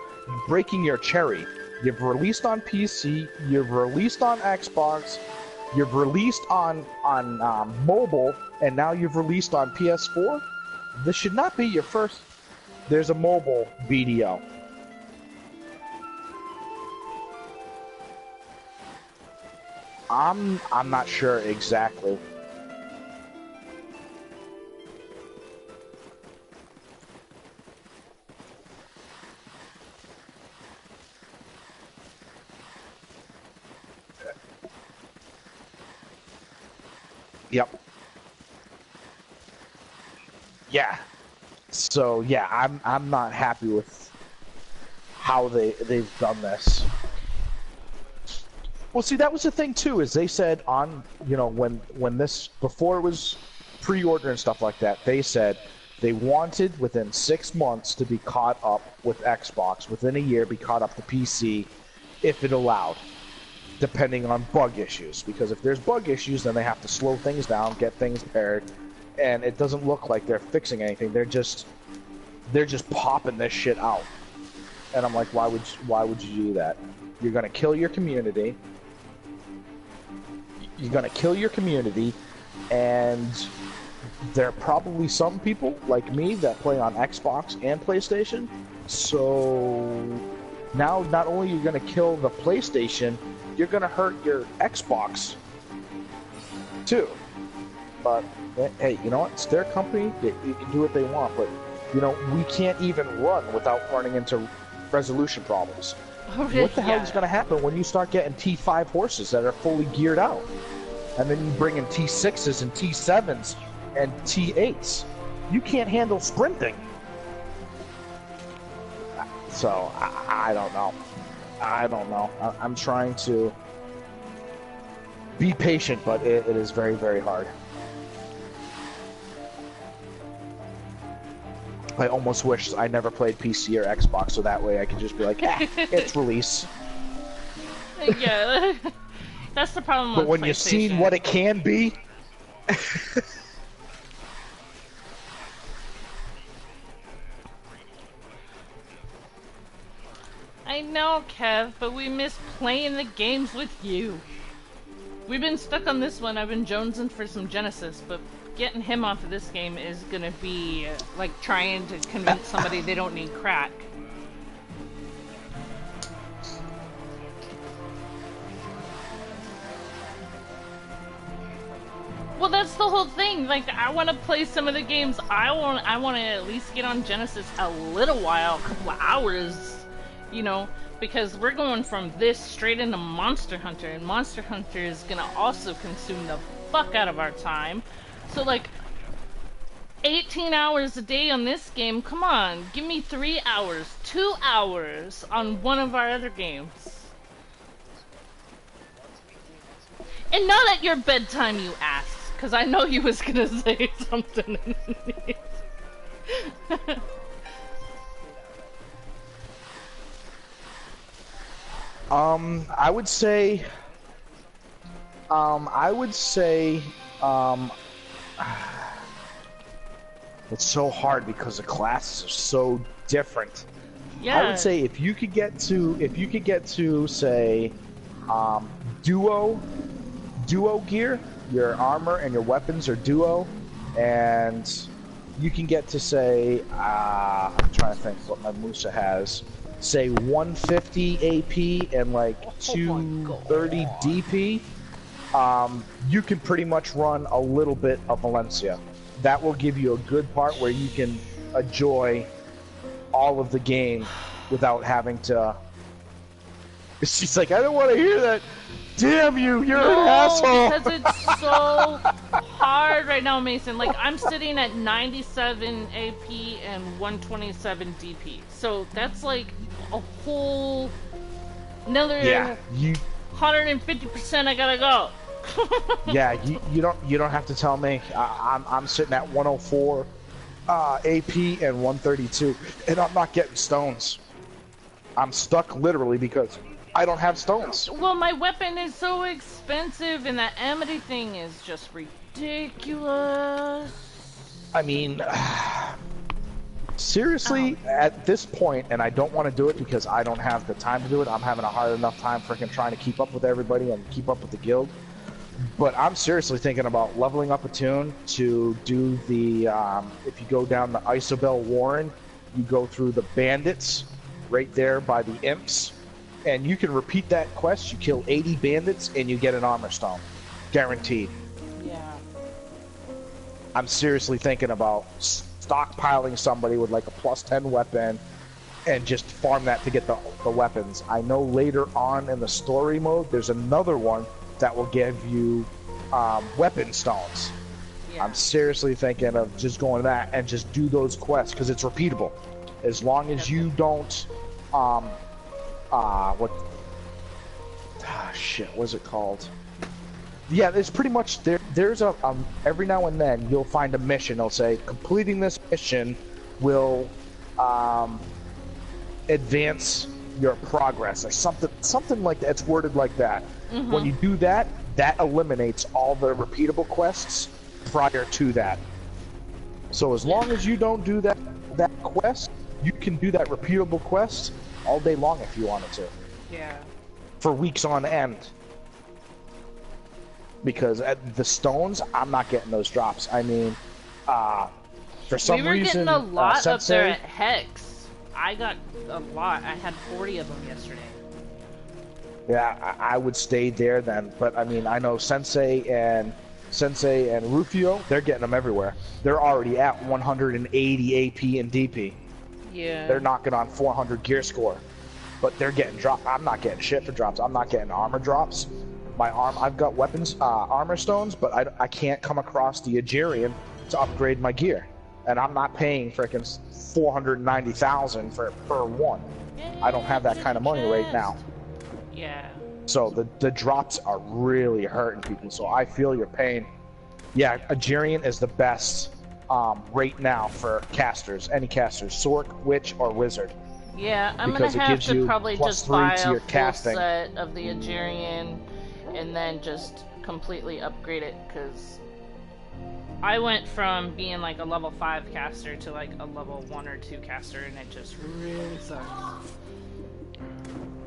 breaking your cherry. You've released on PC, you've released on Xbox, you've released on mobile, and now you've released on PS4? This should not be your first... There's a mobile BDO. I'm not sure exactly. Yep. Yeah. So yeah, I'm not happy with how they've done this. Well, see, that was the thing too. Is they said on, you know, when this before it was pre-order and stuff like that, they said they wanted within 6 months to be caught up with Xbox. Within a year, be caught up to PC, if it allowed, depending on bug issues. Because if there's bug issues, then they have to slow things down, get things paired, and it doesn't look like they're fixing anything. They're just popping this shit out. And I'm like, why would you do that? You're gonna kill your community. You're gonna kill your community, and there are probably some people like me that play on Xbox and PlayStation. So now, not only are you gonna kill the PlayStation, you're gonna hurt your Xbox too. But hey, you know what? It's their company. They can do what they want. But you know, we can't even run without running into resolution problems. What the hell is going to happen when you start getting T5 horses that are fully geared out? And then you bring in T6s and T7s and T8s. You can't handle sprinting. So, I don't know. I don't know. I'm trying to be patient, but it is very, very hard. I almost wish I never played PC or Xbox, so that way I could just be like, it's release. Yeah, that's the problem. But when you've seen what it can be, I know, Kev, but we miss playing the games with you. We've been stuck on this one. I've been jonesing for some Genesis, but getting him off of this game is gonna be like trying to convince somebody they don't need crack. Well, that's the whole thing. Like, I want to play some of the games. I want to at least get on Genesis a little while, a couple of hours, you know, because we're going from this straight into Monster Hunter, and Monster Hunter is gonna also consume the fuck out of our time. So, like, 18 hours a day on this game, come on, give me 3 hours, 2 hours on one of our other games. And not at your bedtime, you ass, because I know you was gonna say something. I would say, it's so hard because the classes are so different. Yeah. I would say if you could get to say duo gear, your armor and your weapons are duo, and you can get to say I'm trying to think what my Musa has. Say 150 AP and like 230 DP. You can pretty much run a little bit of Valencia. That will give you a good part where you can enjoy all of the game without having to... She's like, I don't want to hear that. Damn you, you're an asshole. Because it's so hard right now, Mason. Like, I'm sitting at 97 AP and 127 DP. So that's like a whole another 150% I gotta go. Yeah, you don't have to tell me. I'm sitting at 104 AP and 132, and I'm not getting stones. I'm stuck literally because I don't have stones. Well, my weapon is so expensive, and that Amity thing is just ridiculous. I mean, seriously, at this point, and I don't want to do it because I don't have the time to do it. I'm having a hard enough time freaking trying to keep up with everybody and keep up with the guild. But I'm seriously thinking about leveling up a tune to do the, if you go down the Isobel Warren, you go through the bandits right there by the imps, and you can repeat that quest. You kill 80 bandits and you get an armor stone. Guaranteed. Yeah. I'm seriously thinking about stockpiling somebody with like a +10 weapon and just farm that to get the weapons. I know later on in the story mode, there's another one that will give you weapon stones. Yeah. I'm seriously thinking of just going to that and just do those quests because it's repeatable. As long as you don't Ah, shit, what's it called? Yeah, it's pretty much there's a every now and then you'll find a mission. It'll say completing this mission will advance your progress or something like that. It's worded like that. When you do that, that eliminates all the repeatable quests prior to that. So as long as you don't do that quest, you can do that repeatable quest all day long if you wanted to. Yeah. For weeks on end. Because at the stones, I'm not getting those drops. I mean, for some reason, we were getting a lot Sensei, up there at Hex. I got a lot. I had 40 of them yesterday. Yeah, I would stay there then. But I mean, I know Sensei and Rufio, they're getting them everywhere. They're already at 180 AP and DP. Yeah. They're knocking on 400 gear score. But they're getting drops. I'm not getting shit for drops. I'm not getting armor drops. I've got weapons, armor stones, but I can't come across the Algerian to upgrade my gear. And I'm not paying frickin' 490,000 per one. I don't have that kind of money right now. Yeah. So the drops are really hurting people, so I feel your pain. Yeah, Algerian is the best right now for casters, any casters, Sork, Witch, or Wizard. Yeah, I'm gonna have to probably just buy a full set of the Algerian and then just completely upgrade it, because I went from being like a level 5 caster to like a level 1 or 2 caster, and it just really sucks.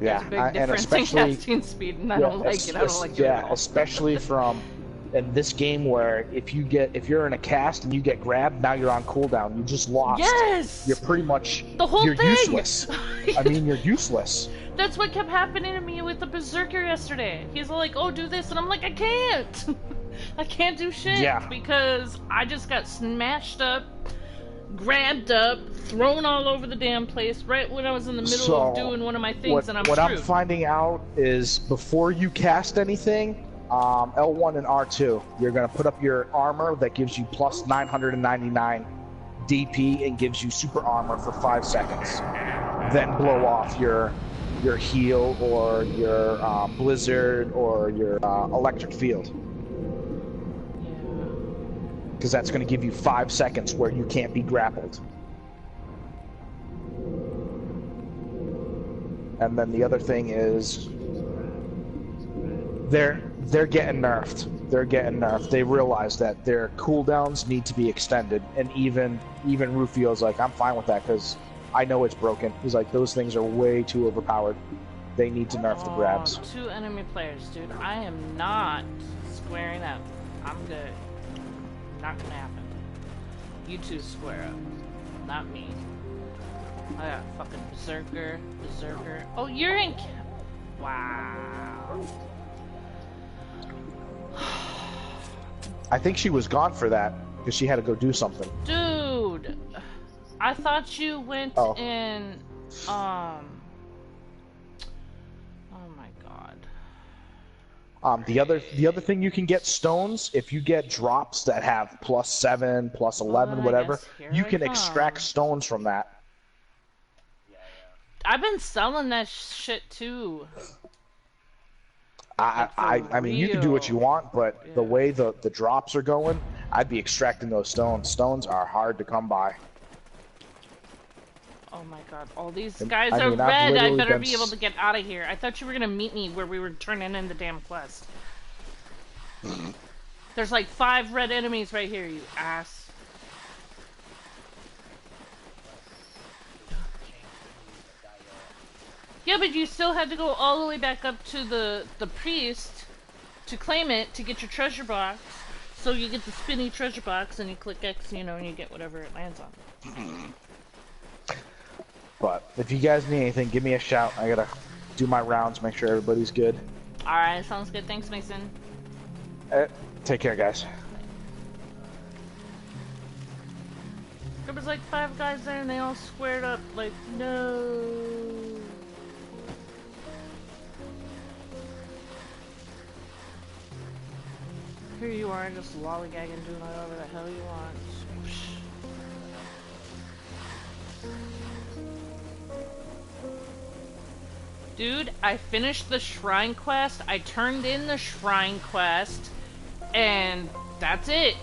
Yeah, there's a big difference in casting speed, and I don't like it. I don't like it at all. Especially from in this game where if you're in a cast and you get grabbed, now you're on cooldown. You just lost. Yes. You're pretty much you're useless. I mean, you're useless. That's what kept happening to me with the Berserker yesterday. He's like, "Oh, do this," and I'm like, "I can't. I can't do shit because I just got smashed up, grabbed up, thrown all over the damn place right when I was in the middle of doing one of my things, and I'm screwed." What I'm finding out is before you cast anything, L1 and R2, you're going to put up your armor that gives you plus 999 DP and gives you super armor for 5 seconds. Then blow off your heal or your blizzard or your electric field. Because that's going to give you 5 seconds where you can't be grappled. And then the other thing is they're getting nerfed. They're getting nerfed. They realize that their cooldowns need to be extended, and even Rufio's like, I'm fine with that because I know it's broken. He's like, those things are way too overpowered. They need to nerf the grabs. 2 enemy players, dude. I am not squaring up. I'm good. Not gonna happen. You 2 square up. Not me. I got fucking Berserker. Oh, you're in... Wow. I think she was gone for that because she had to go do something. Dude, I thought you went in. Oh my god. The other thing you can get stones if you get drops that have plus 7, plus 11, whatever. You can extract stones from that. I've been selling that shit too. I mean, you can do what you want, but the way the drops are going, I'd be extracting those stones. Stones are hard to come by. Oh my god, all these guys are red. I better be able to get out of here. I thought you were gonna meet me where we were turning in the damn quest. There's like 5 red enemies right here, you ass. Yeah, but you still had to go all the way back up to the priest to claim it, to get your treasure box. So you get the spinny treasure box and you click X, you know, and you get whatever it lands on. But if you guys need anything, give me a shout. I gotta do my rounds, make sure everybody's good. Alright, sounds good. Thanks, Mason. Take care, guys. There was like 5 guys there and they all squared up like, no. Here you are, just lollygagging, doing whatever the hell you want. Dude, I finished the shrine quest, I turned in the shrine quest, and that's it.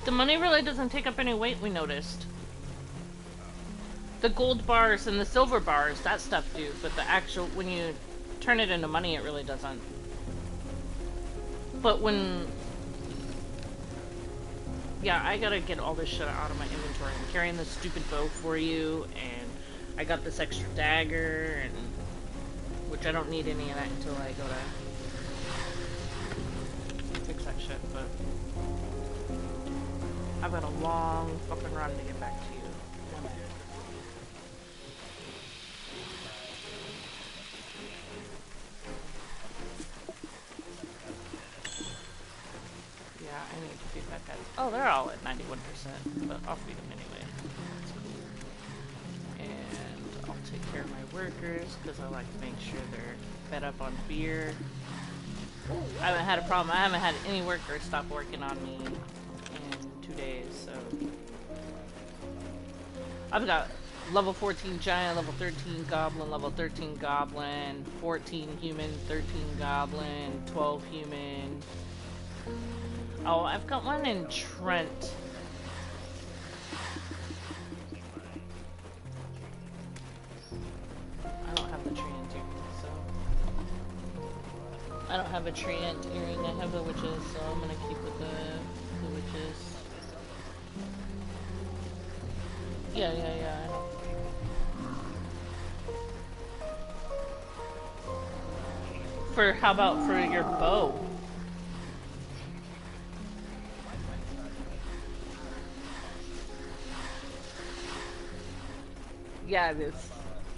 The money really doesn't take up any weight, we noticed. The gold bars and the silver bars, that stuff do, but the actual, when you turn it into money, it really doesn't. But when... Yeah, I gotta get all this shit out of my inventory. I'm carrying this stupid bow for you, and I got this extra dagger, and... which I don't need any of that until I go to... fix that shit, but... I've got a long fucking run to get back to you. Yeah, I need to feed my pets. Oh, they're all at 91%, but I'll feed them anyway. That's cool. And I'll take care of my workers, because I like to make sure they're fed up on beer. I haven't had a problem. I haven't had any workers stop working on me in 2 days, so... I've got level 14 giant, level 13 goblin, level 13 goblin, 14 human, 13 goblin, 12 human. Oh, I've got one in Trent. I don't have the treant earring, so... I don't have a treant earring, I have the witches, so I'm gonna keep with the witches. Yeah, I know. For, how about for your bow? Yeah, it is.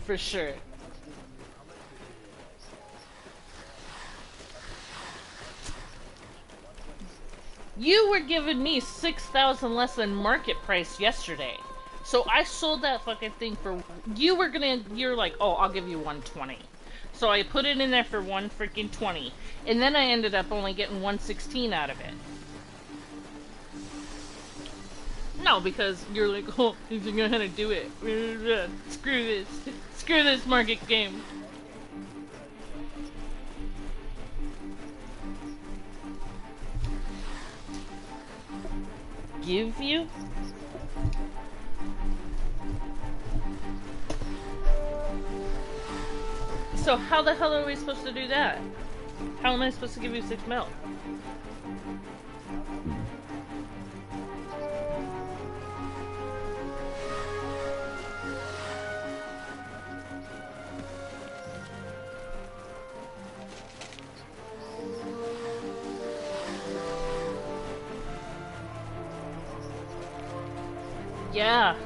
For sure. You were giving me 6,000 less than market price yesterday. So I sold that fucking thing for... You're like, oh, I'll give you 120. So I put it in there for 120. And then I ended up only getting 116 out of it. No, because you're like, oh, if you're gonna do it. Screw this. Screw this market game. Give you? So how the hell are we supposed to do that? How am I supposed to give you 6 mil? Yeah.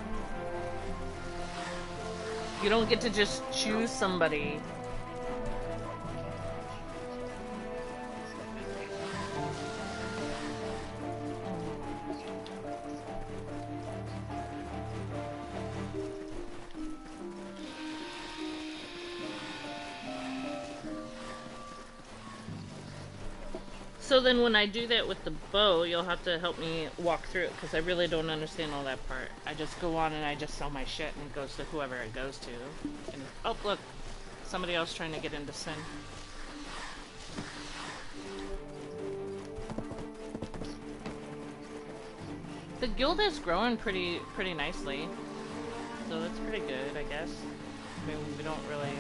You don't get to just choose somebody. So then when I do that with the bow, you'll have to help me walk through it, because I really don't understand all that part. I just go on and I just sell my shit and it goes to whoever it goes to. And, oh look, somebody else trying to get into Sin. The guild is growing pretty nicely, so that's pretty good, I guess. I mean, we don't really...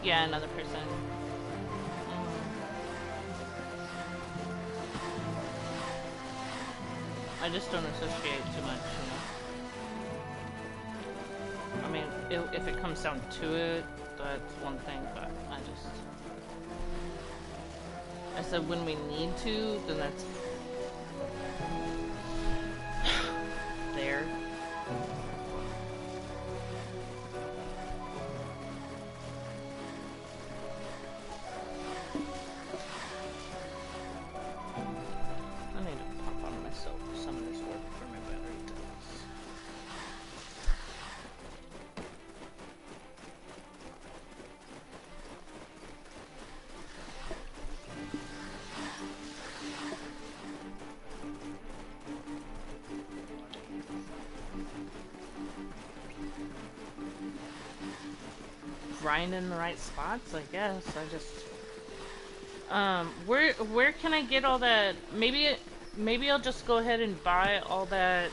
Yeah, another person. I just don't associate too much, you know. I mean, if it comes down to it, that's one thing, but I said when we need to, then that's there. grind in the right spots, I guess. I just... where can I get all that? Maybe I'll just go ahead and buy all that...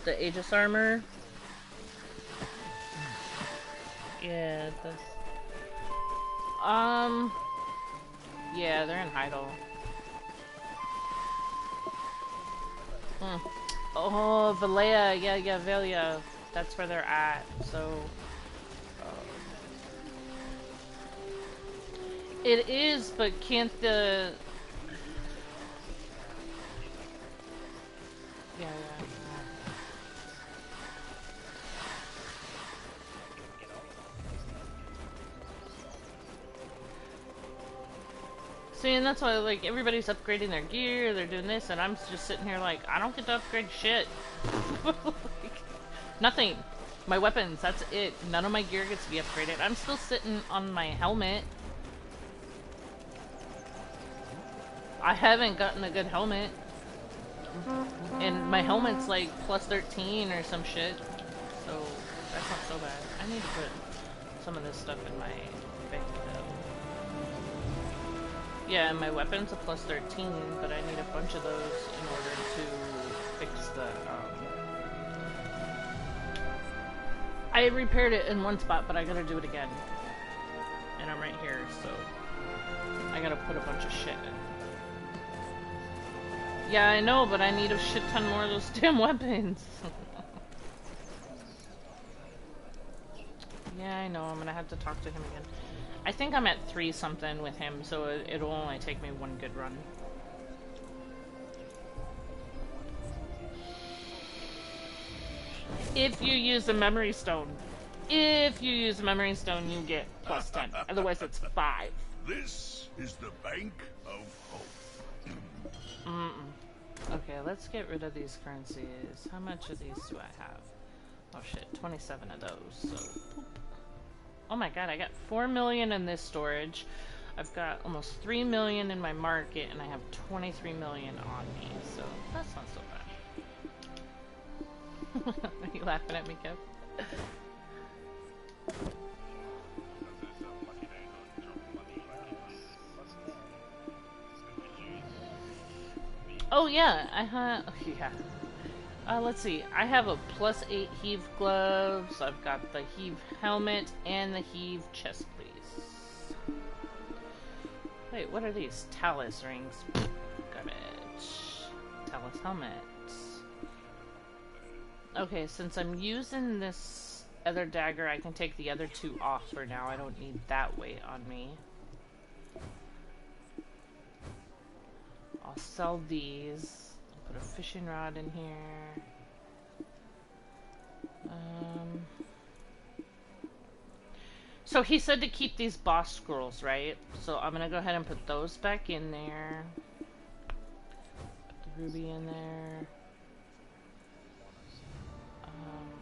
the Aegis armor. Yeah, that's... yeah, they're in Heidel. Oh, Valea, yeah, Velia. That's where they're at, so... It is, but can't the... Yeah. See, and that's why, like, everybody's upgrading their gear, they're doing this, and I'm just sitting here like, I don't get to upgrade shit. Like, nothing. My weapons, that's it. None of my gear gets to be upgraded. I'm still sitting on my helmet. I haven't gotten a good helmet. And my helmet's like plus 13 or some shit. So, that's not so bad. I need to put some of this stuff in my bank though. Yeah, and my weapon's a plus 13, but I need a bunch of those in order to fix the, I repaired it in one spot, but I gotta do it again. And I'm right here, so I gotta put a bunch of shit in. Yeah, I know, but I need a shit ton more of those damn weapons. Yeah, I know, I'm gonna have to talk to him again. I think I'm at 3 something with him, so it'll only take me one good run. If you use a memory stone. If you use a memory stone, you get plus 10. Otherwise, it's 5. This is the Bank of Hope. Okay, let's get rid of these currencies. How much of these do I have? Oh shit, 27 of those, so... Oh my god, I got 4 million in this storage. I've got almost 3 million in my market, and I have 23 million on me, so that's not so bad. Are you laughing at me, Kev? Oh yeah, I have... Oh, yeah. Let's see. I have a plus 8 heave gloves. I've got the heave helmet and the heave chest piece. Wait, what are these? Talus rings. Garbage. Talus helmets. Okay, since I'm using this other dagger, I can take the other 2 off for now. I don't need that weight on me. I'll sell these. Put a fishing rod in here. So he said to keep these boss scrolls, right? So I'm gonna go ahead and put those back in there. Put the ruby in there.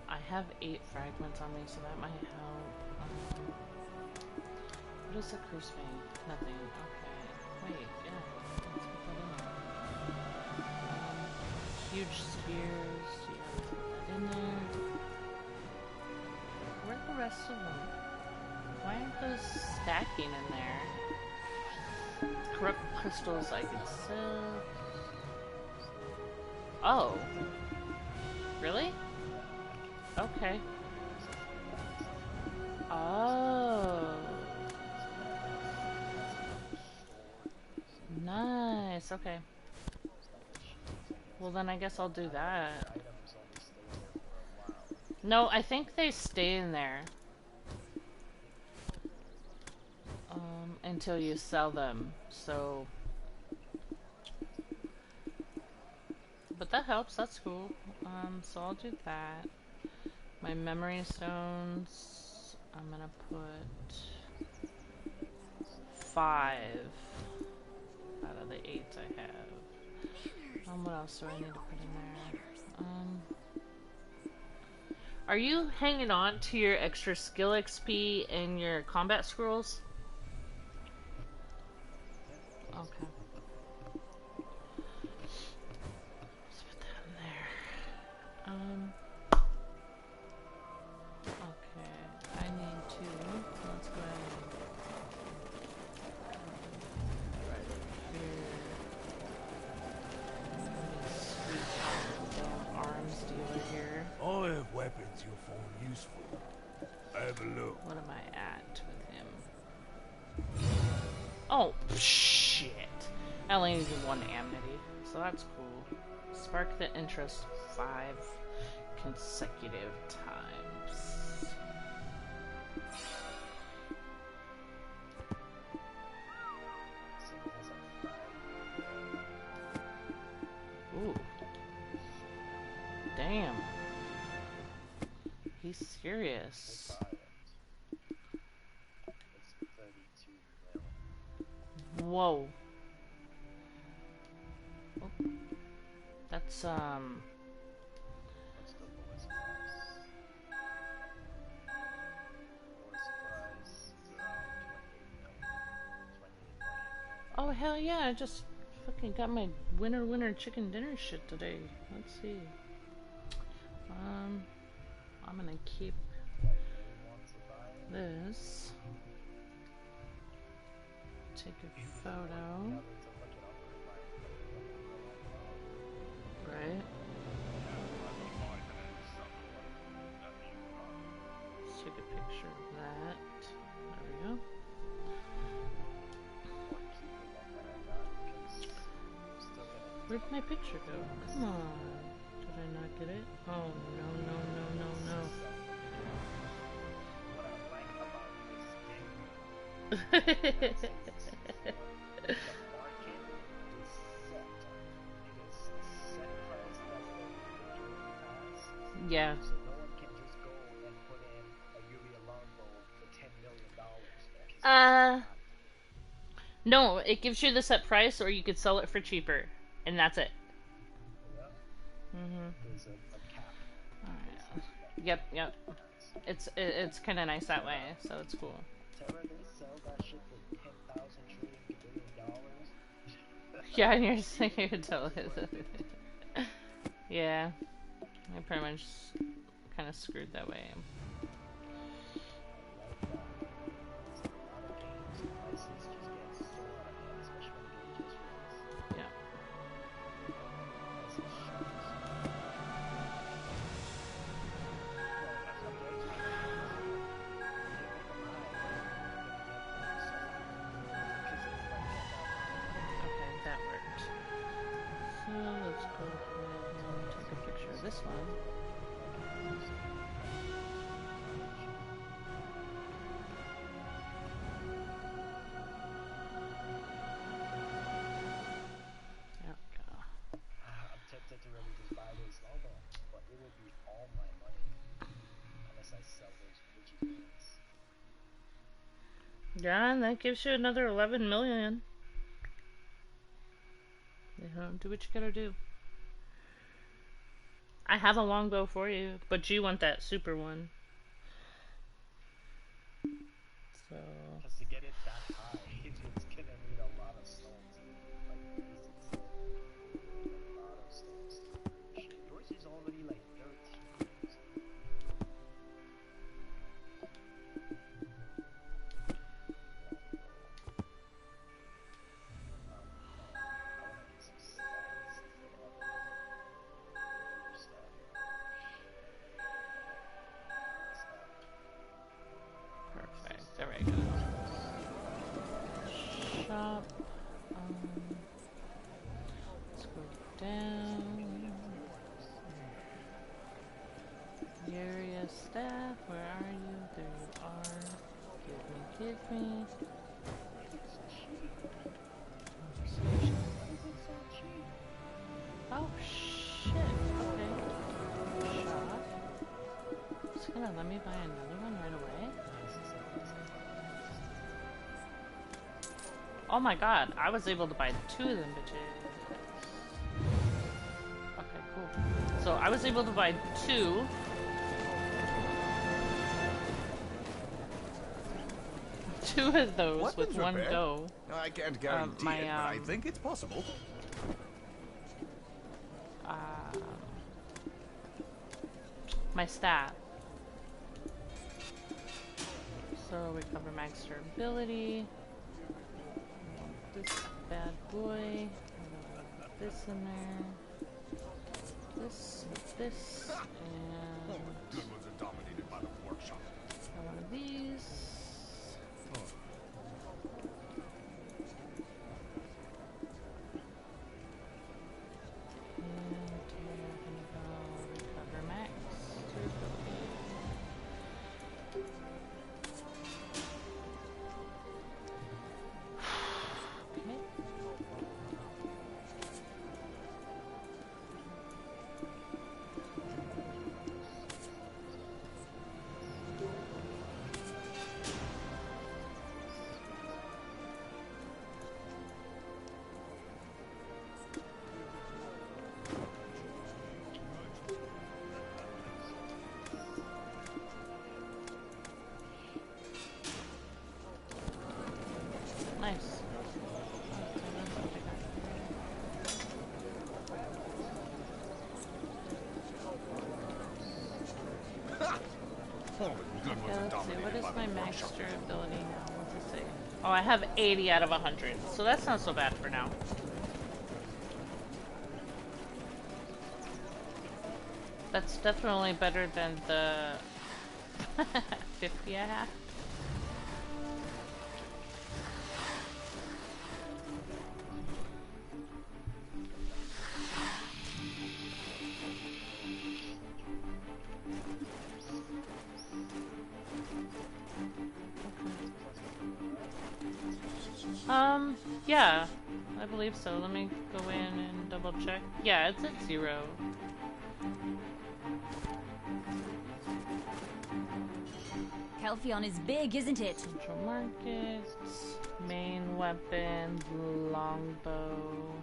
I have 8 fragments on me, so that might help. What is the curse vein? Nothing. Okay. Wait, yeah. Let's put that in there. Huge spears, yeah, put that in there. Where are the rest of them? Why aren't those stacking in there? Corrupt crystals I could sell. Oh. Really? Okay. Oh. Nice, okay. Well, then I guess I'll do that. No, I think they stay in there. Until you sell them, so... But that helps, that's cool. So I'll do that. My memory stones, I'm gonna put 5 out of the 8 I have. What else do I need to put in there? Are you hanging on to your extra skill XP and your combat scrolls? Okay. Let's put that in there. I have weapons you'll find useful. Have a look. What am I at with him? Oh, shit. I only need one amity, so that's cool. Spark the interest 5 consecutive times. Ooh. Damn. He's serious. Whoa. Oh. That's, oh, hell yeah, I just fucking got my winner chicken dinner shit today. Let's see. I'm gonna keep this. Take a photo. Right. Let's take a picture of that. There we go. Where'd my picture go? Come on. Did I not get it? Oh, no. Yeah. No, it gives you the set price, or you could sell it for cheaper, and that's it. Alright. Yep. It's kind of nice that way, so it's cool. Yeah, and you're just thinking you could tell it. Yeah, I pretty much kind of screwed that way. Yeah. Okay, that worked. So let's go ahead and take a picture of this one. Yeah, and that gives you another 11 million. You know, do what you gotta do. I have a longbow for you, but you want that super one. So. Because to get it that high, it's gonna need a lot of stones. Like basic stones. A lot of stones. Yours is already like 13. Perfect. There we go. Shop. Let's go down. Area staff, where are you? There you are. Give me. Oh shit. Okay. Shop. It's gonna let me buy another one right away. Oh my god, I was able to buy 2 of them bitches. Okay, cool. So I was able to buy 2. Two of those with one go. I can't guarantee it, but I think it's possible. My staff. So we cover max durability. This bad boy. This in there. This, and All the good ones Okay, are let's see. What dominated is by my the max workshop. durability now? What's it say? Oh, I have 80 out of 100. So that's not so bad for now. That's definitely better than the 50 I have. Yeah, I believe so. Let me go in and double check. Yeah, it's at 0. Kelfion is big, isn't it? Central markets, main weapons, longbow.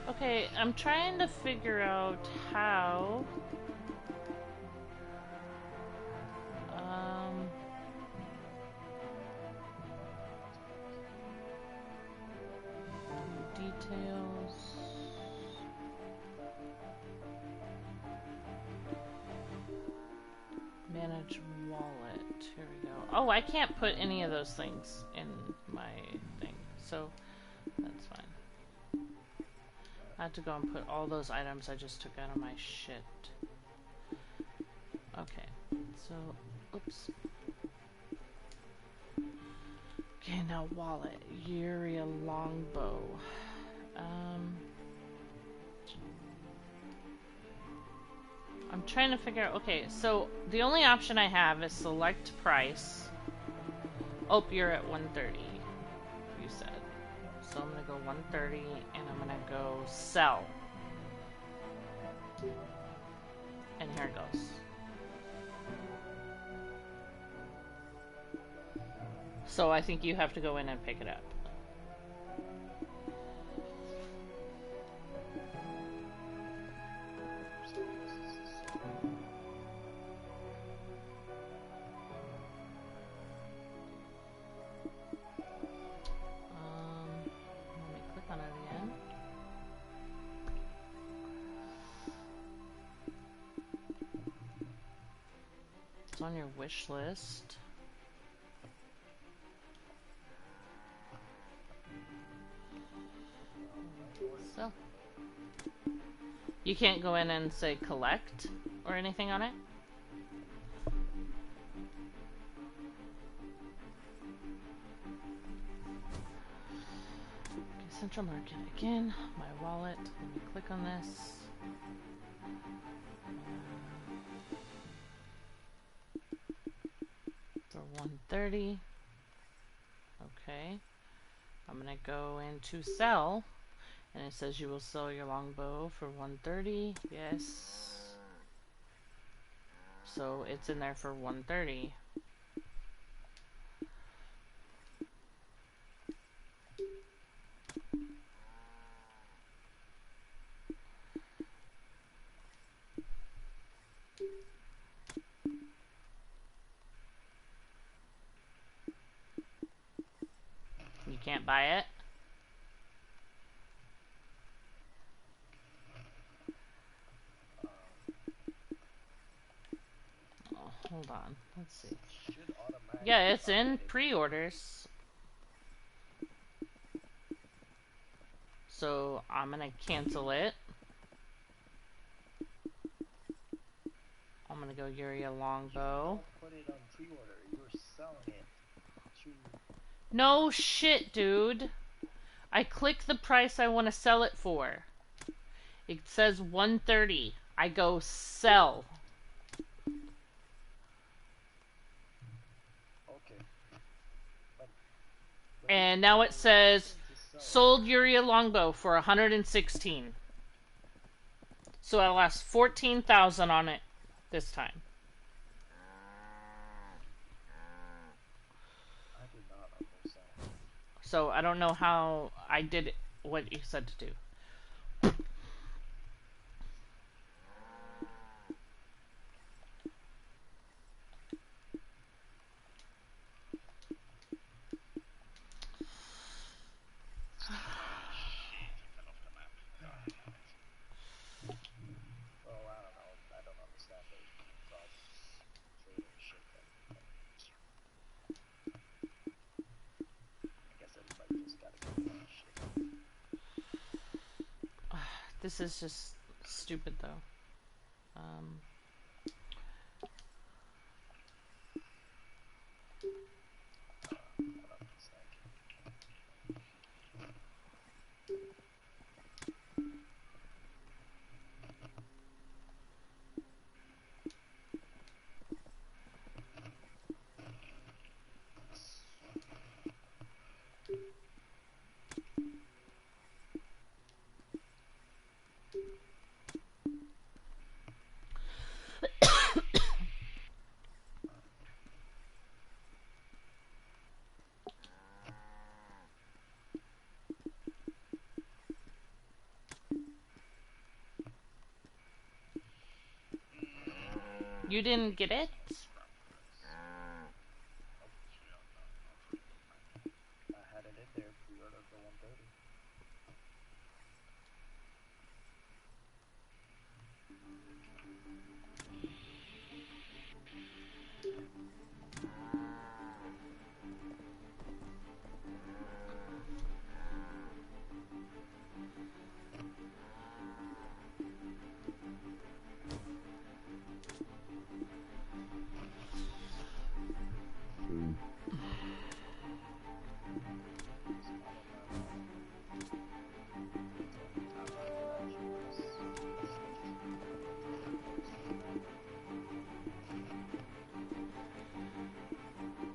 Okay, I'm trying to figure out how details. Manage wallet. Here we go. Oh, I can't put any of those things in my thing, so that's fine. I have to go and put all those items I just took out of my shit. Okay, so, oops. Okay, now wallet. Yuri a longbow. I'm trying to figure out, okay, so the only option I have is select price. Oh, you're at 130, you said. So I'm gonna go 130 and I'm gonna go sell. And here it goes. So I think you have to go in and pick it up. Let me click on it again. It's on your wish list. So, you can't go in and say collect or anything on it? Okay, Central Market again, my wallet, let me click on this. For 130. Okay. I'm gonna go into sell. And it says you will sell your longbow for 130. Yes. So it's in there for 130. You can't buy it? Hold on, let's see. Yeah, it's in pre-orders. So I'm gonna cancel it. I'm gonna go Yuri a longbow. Put it on pre-order. You're selling it. No shit, dude. I click the price I want to sell it for. It says 130. I go sell. And now it says sold Yuri a longbow for 116. So I lost 14,000 on it this time. I do not understand. So I don't know how I did what you said to do. This is just stupid though. You didn't get it? I had it in there pre-order for 130.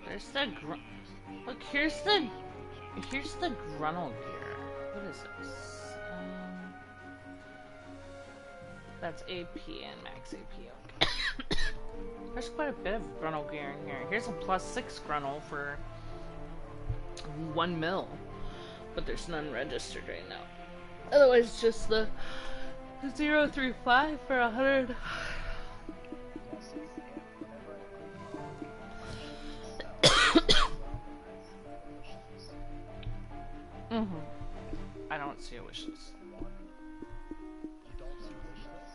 There's the look. Here's the Grunnel gear. What is this? That's AP and max AP. Okay. There's quite a bit of Grunnel gear in here. Here's a +6 Grunnel for 1 mil, but there's none registered right now. Otherwise, just the 035 for 100. I don't see a wish list.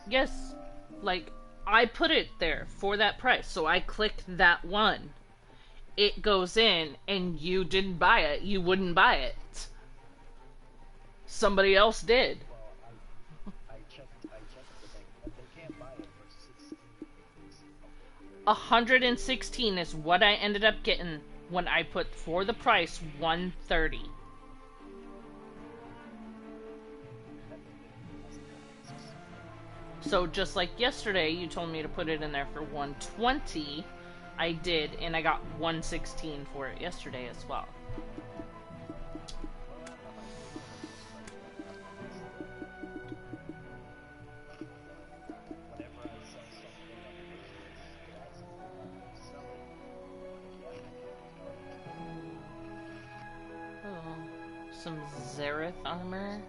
Yes, like, I put it there for that price, so I clicked that one. It goes in, and you didn't buy it. You wouldn't buy it. Somebody else did. I checked the thing, and they can't buy it for 16. 116 is what I ended up getting when I put for the price 130. So just like yesterday, you told me to put it in there for 120. I did, and I got 116 for it yesterday as well. Oh, some Zareth armor.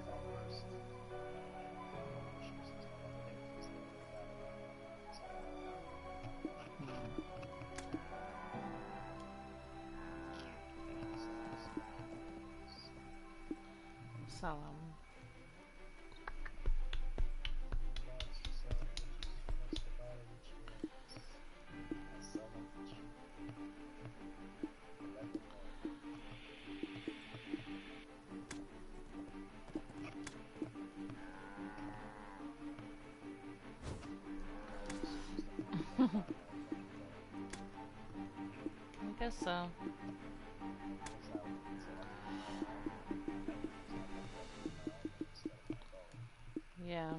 Salam. I guess so. Yeah.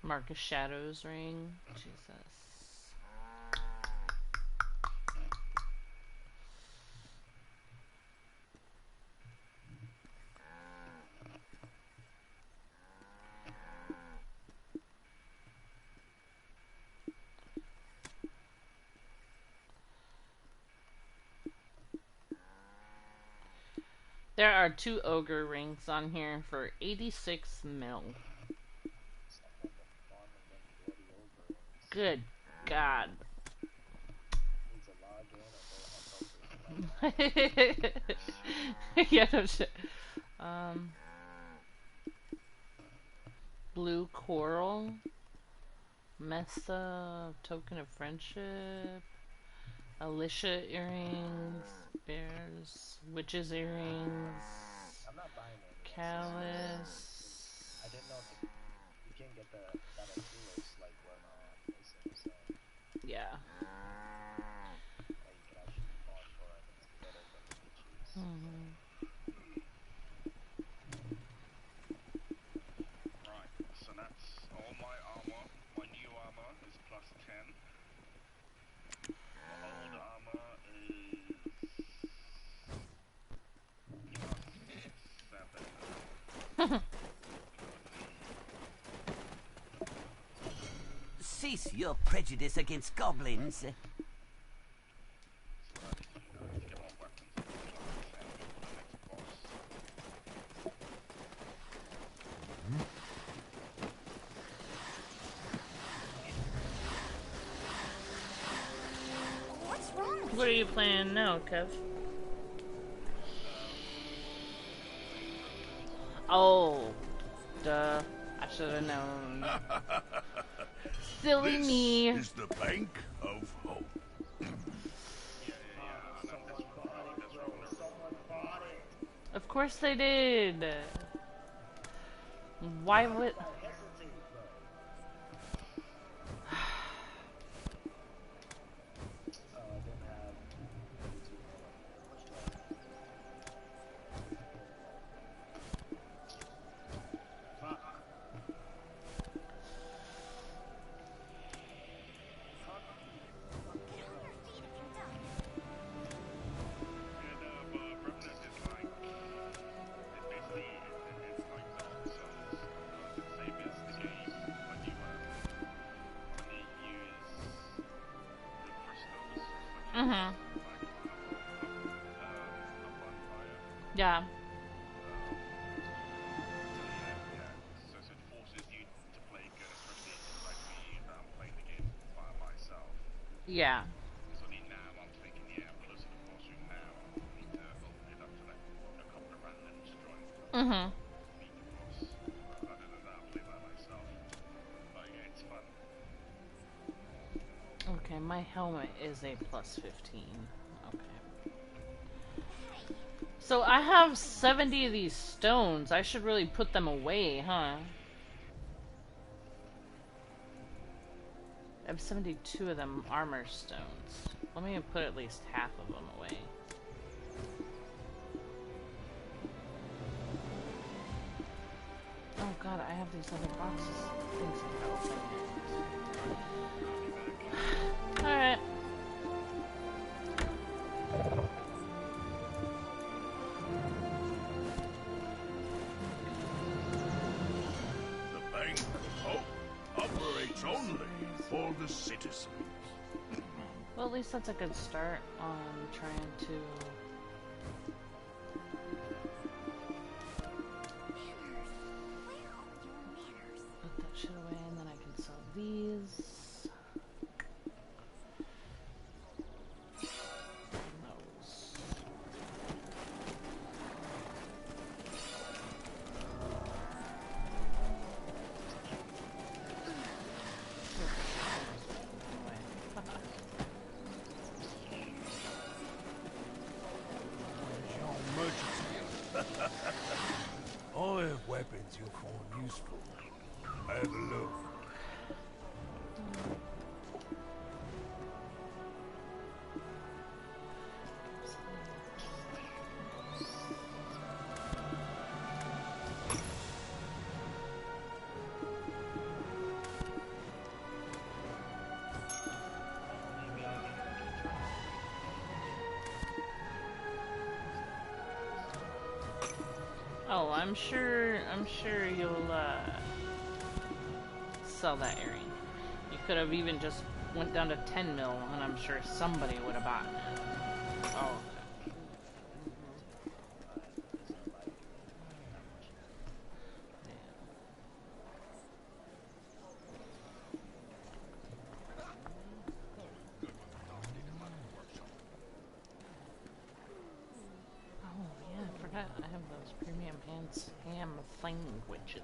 Marcus Shadow's ring. Jesus. There are 2 ogre rings on here for 86 mil. Good God. Yeah, no shit. Blue coral. Mesa, token of friendship. Alicia earrings. Bears. Witch's earrings. I'm not buying it. Callus. I didn't know if you can get the that at jewelers like when Mason was saying. Yeah. Like you can actually farm for it. It's better than the cheese. Right, so that's all my armor. My new armor is plus 10. My old armor is plus 7. Cease your prejudice against goblins. What's wrong with What are you playing now, Kev? Oh, duh. I should have known. Silly me. This is the Bank of Hope. Of course they did. Why would... Yeah. So it forces you to play good, especially like me playing the game by myself. Yeah. So now I'm thinking, yeah, I'm closer to boss room now. I need to open it up to like a couple of randoms join. Meet the boss. Other than that, I'll play by myself. But yeah, it's fun. Okay, my helmet is a plus 15. Okay. So I have 70 of these stones. I should really put them away, huh? I have 72 of them armor stones. Let me put at least half of them away. Oh god, I have these other boxes. Things I gotta open. Alright. The Bank of Hope operates only for the citizens. Well, at least that's a good start on trying to... put that shit away, and then I can sell these. And those. I have weapons you'll find useful. Have a look. Oh, I'm sure you'll sell that earring. You could have even just went down to 10 mil, and I'm sure somebody would have bought it. Oh. I have those premium ham sandwiches.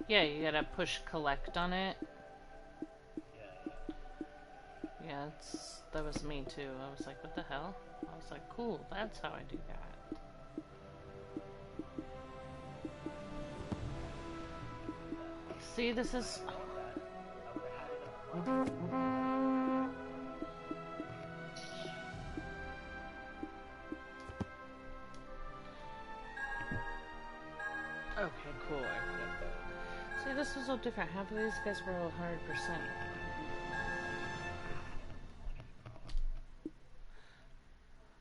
Yeah, you gotta push collect on it. Yeah, that was me too. I was like, what the hell? I was like, cool, that's how I do that. See, this is... Okay, cool. See, this was so different. Half of these guys were 100%.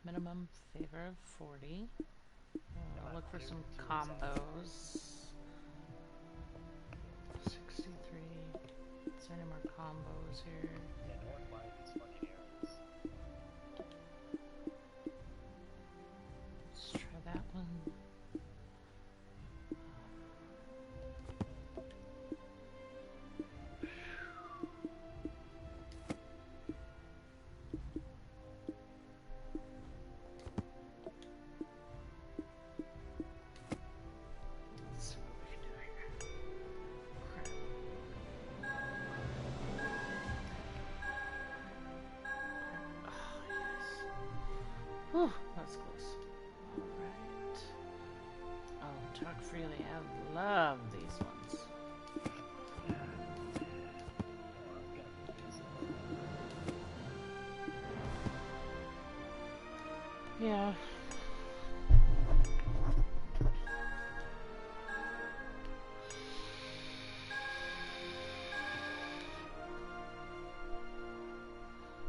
Minimum favor of 40. I'll look for some combos. 63. Is there any more combos here? Yeah, no one buys these fucking arrows. Let's try that one. Whew, that's close. Alright. Oh, talk freely. I love these ones. Yeah.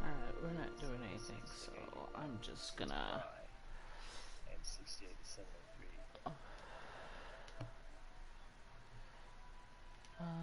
Alright, we're not doing anything, so I'm just gonna... And 68 to 703.